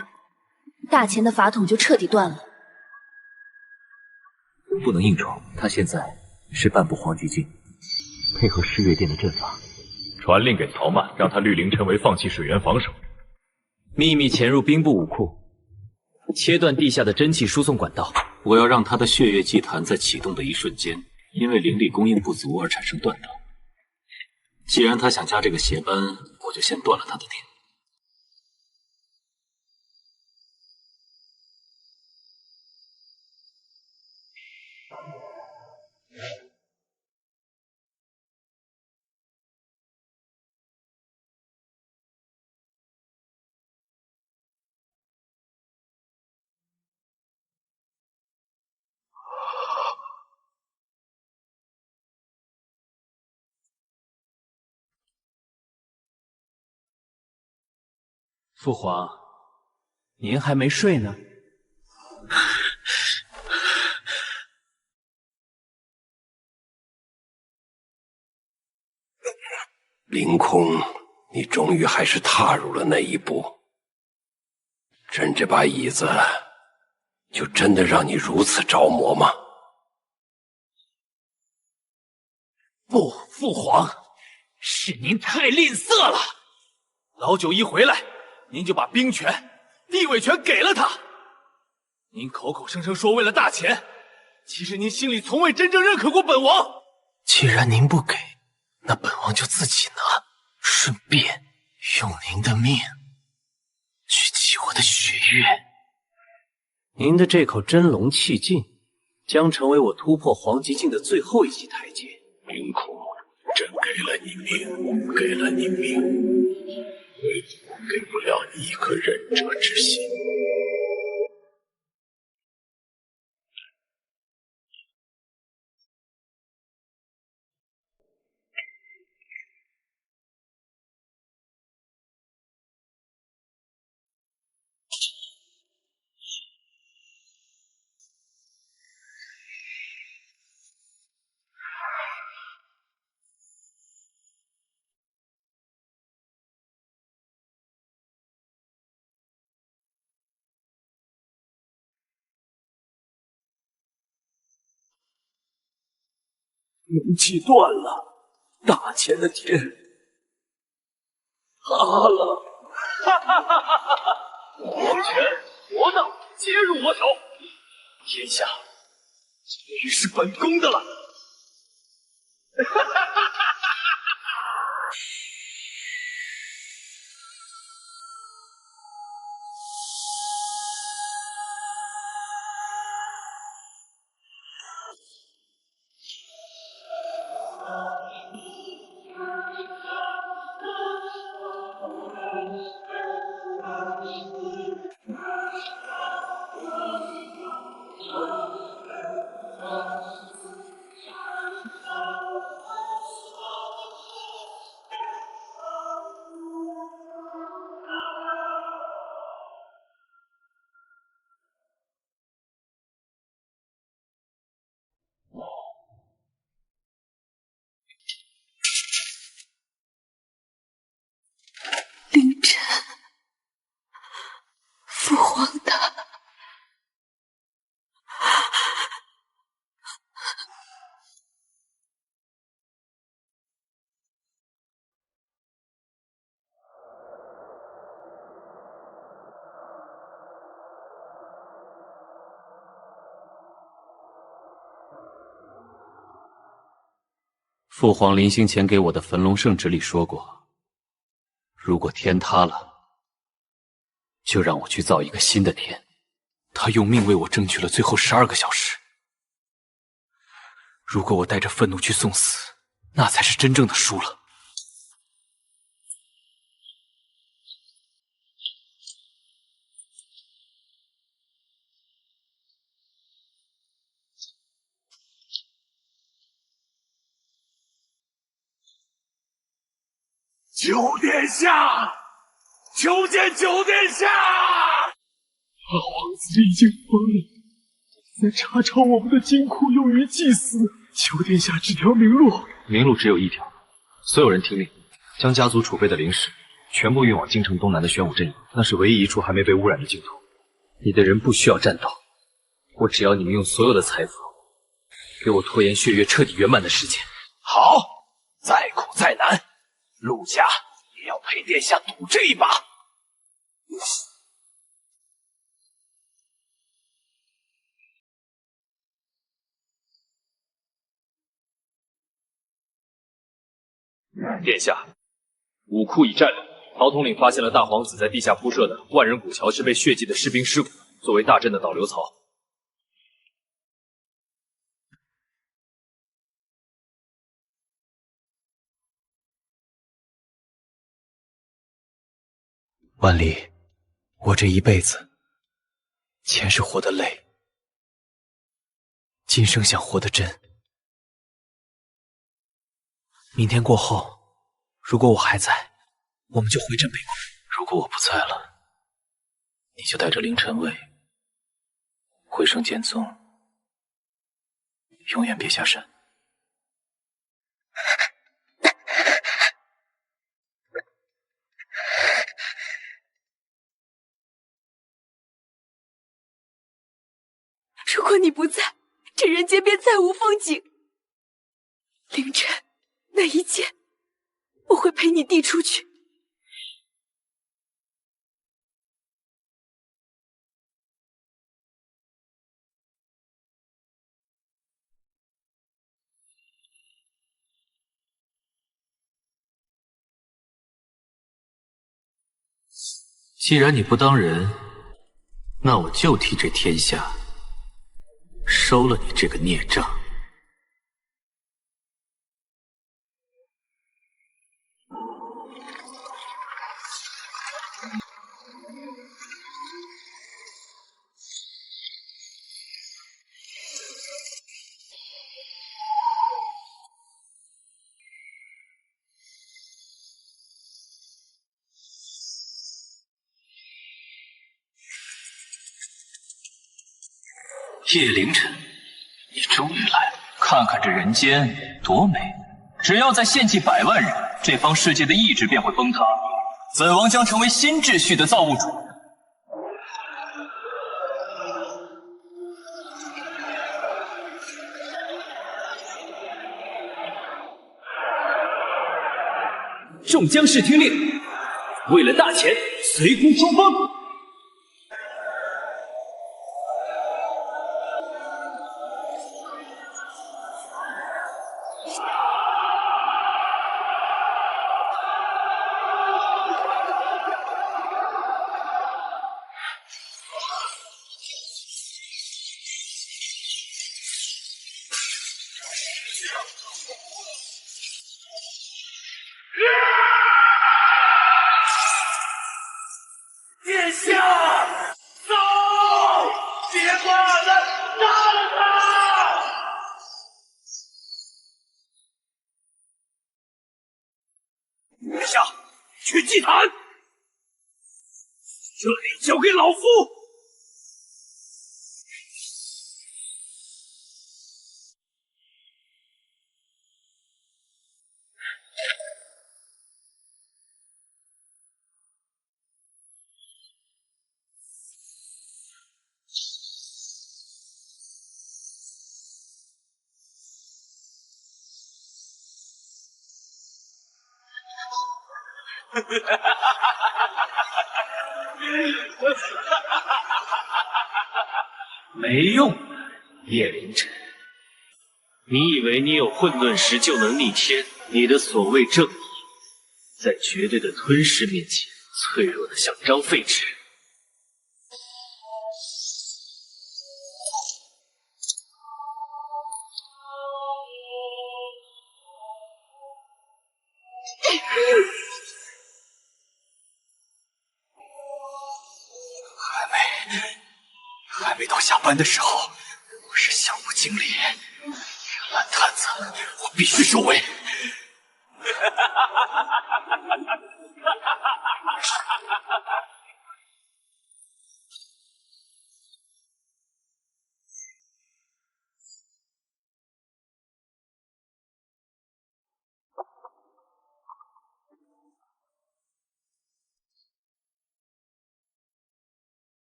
E: 大钱的法统就彻底断了。
C: 不能硬闯，他现在是半部黄极境，配合世月殿的阵法，
T: 传令给曹曼，让他律凌晨为放弃水源防守，
C: 秘密潜入兵部武库，切断地下的真气输送管道。我要让他的血月祭坛在启动的一瞬间，因为灵力供应不足而产生断档。既然他想加这个邪班，我就先断了他的电。
R: 父皇，您还没睡呢？
F: 凌空，你终于还是踏入了那一步。朕这把椅子，就真的让你如此着魔吗？
A: 不，父皇，是您太吝啬了。老九一回来，您就把兵权、地位权给了他。您口口声声说为了大钱，其实您心里从未真正认可过本王。
C: 既然您不给，那本王就自己拿，顺便用您的命去祭我的血月。您的这口真龙气劲，将成为我突破黄极境的最后一级台阶。
J: 凌空，朕给了你命，给了你命，唯独给不了你一颗忍者之心。
T: 龙气断了，大钱的天塌了！哈哈哈哈哈！皇权、国道皆入我手，天下终于是本宫的了！哈哈哈哈哈！
C: 父皇临行前给我的焚龙圣旨里说过，如果天塌了，就让我去造一个新的天。他用命为我争取了最后12个小时。如果我带着愤怒去送死，那才是真正的输了。
N: 九殿下，求见九殿下！
Q: 大皇子已经疯了，在查抄我们的金库，用于祭祀。求殿下指条明路。
K: 明路只有一条，所有人听令，将家族储备的灵石全部运往京城东南的玄武阵营，那是唯一一处还没被污染的净土。
C: 你的人不需要战斗，我只要你们用所有的财富，给我拖延血月彻底圆满的时间。
J: 好，再苦再难，陆家也要陪殿下赌这一把。
Q: 殿下，武库已占领。曹统领发现了大皇子在地下铺设的万人古桥是被血祭的士兵尸骨，作为大阵的导流槽。
C: 万里，我这一辈子，前世活得累，今生想活得真。明天过后，如果我还在，我们就回镇北关；如果我不在了，你就带着凌晨卫回圣剑宗，永远别下山。
E: 如果你不在，这人间便再无风景。凌晨，那一剑，我会陪你递出去。
C: 既然你不当人，那我就替这天下收了你这个孽障。
M: 叶凌晨，你终于来了！看看这人间多美！只要再献祭100万人，这方世界的意志便会崩塌，本王将成为新秩序的造物主。
Q: 众将士听令，为了大钱，随公冲锋！
N: 殿下，走！别挂了，杀了他！殿下，去祭坛，这里交给老夫。
C: 没用，叶凌晨，你以为你有混沌石就能逆天？你的所谓正义，在绝对的吞噬面前，脆弱的像张废纸。
A: 还没到下班的时候，我是项目经理，这烂摊子我必须收尾。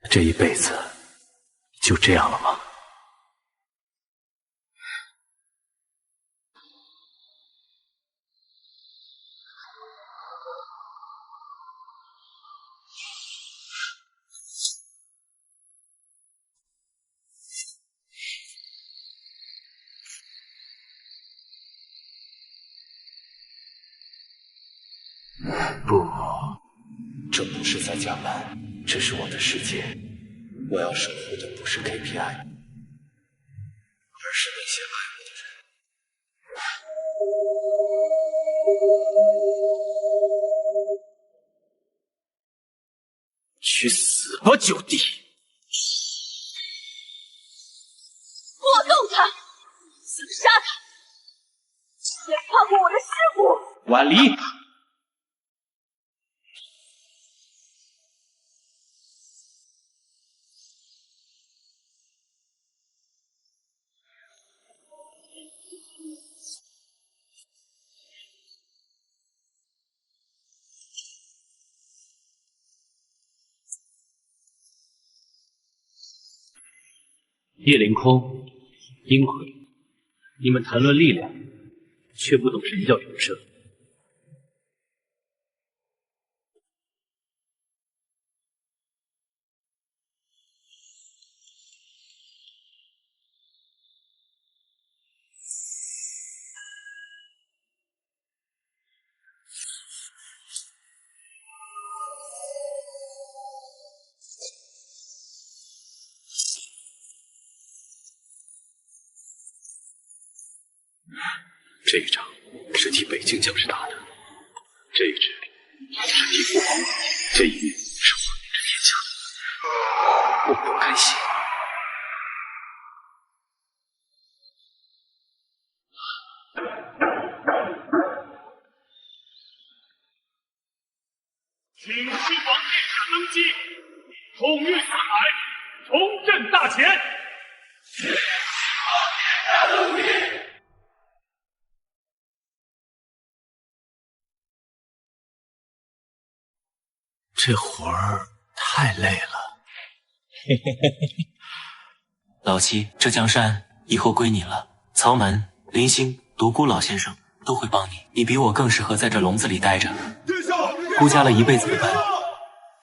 F: 这一辈子就这样了吗？
O: 不，这不是在加班，这是我的世界。我要守护的不是 KPI， 而是那些爱我的人。
A: 去死吧，九弟！
E: 不动他！想杀他，先放过我的师傅！
A: 婉离！
C: 叶凌空、殷奎，你们谈论力量，却不懂什么叫永生。
O: 这一场是替北境将士打的，这一支是替父皇，这一幕是毁灭天下。我不甘心。
T: 请父皇殿下登基，统御四海，重振大前。
A: 这活儿太累了。
R: 嘿嘿嘿嘿。老七，这江山以后归你了。曹门、林星、独孤老先生都会帮你，你比我更适合在这笼子里待着。孤家了一辈子的班，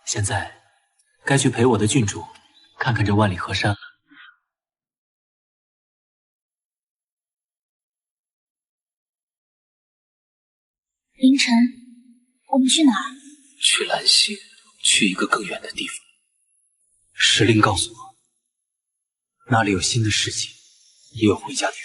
R: 现在该去陪我的郡主看看这万里河山了。
S: 凌晨，我们去哪儿？
R: 去蓝星，去一个更远的地方。石灵告诉我，那里有新的世界，也有回家的人。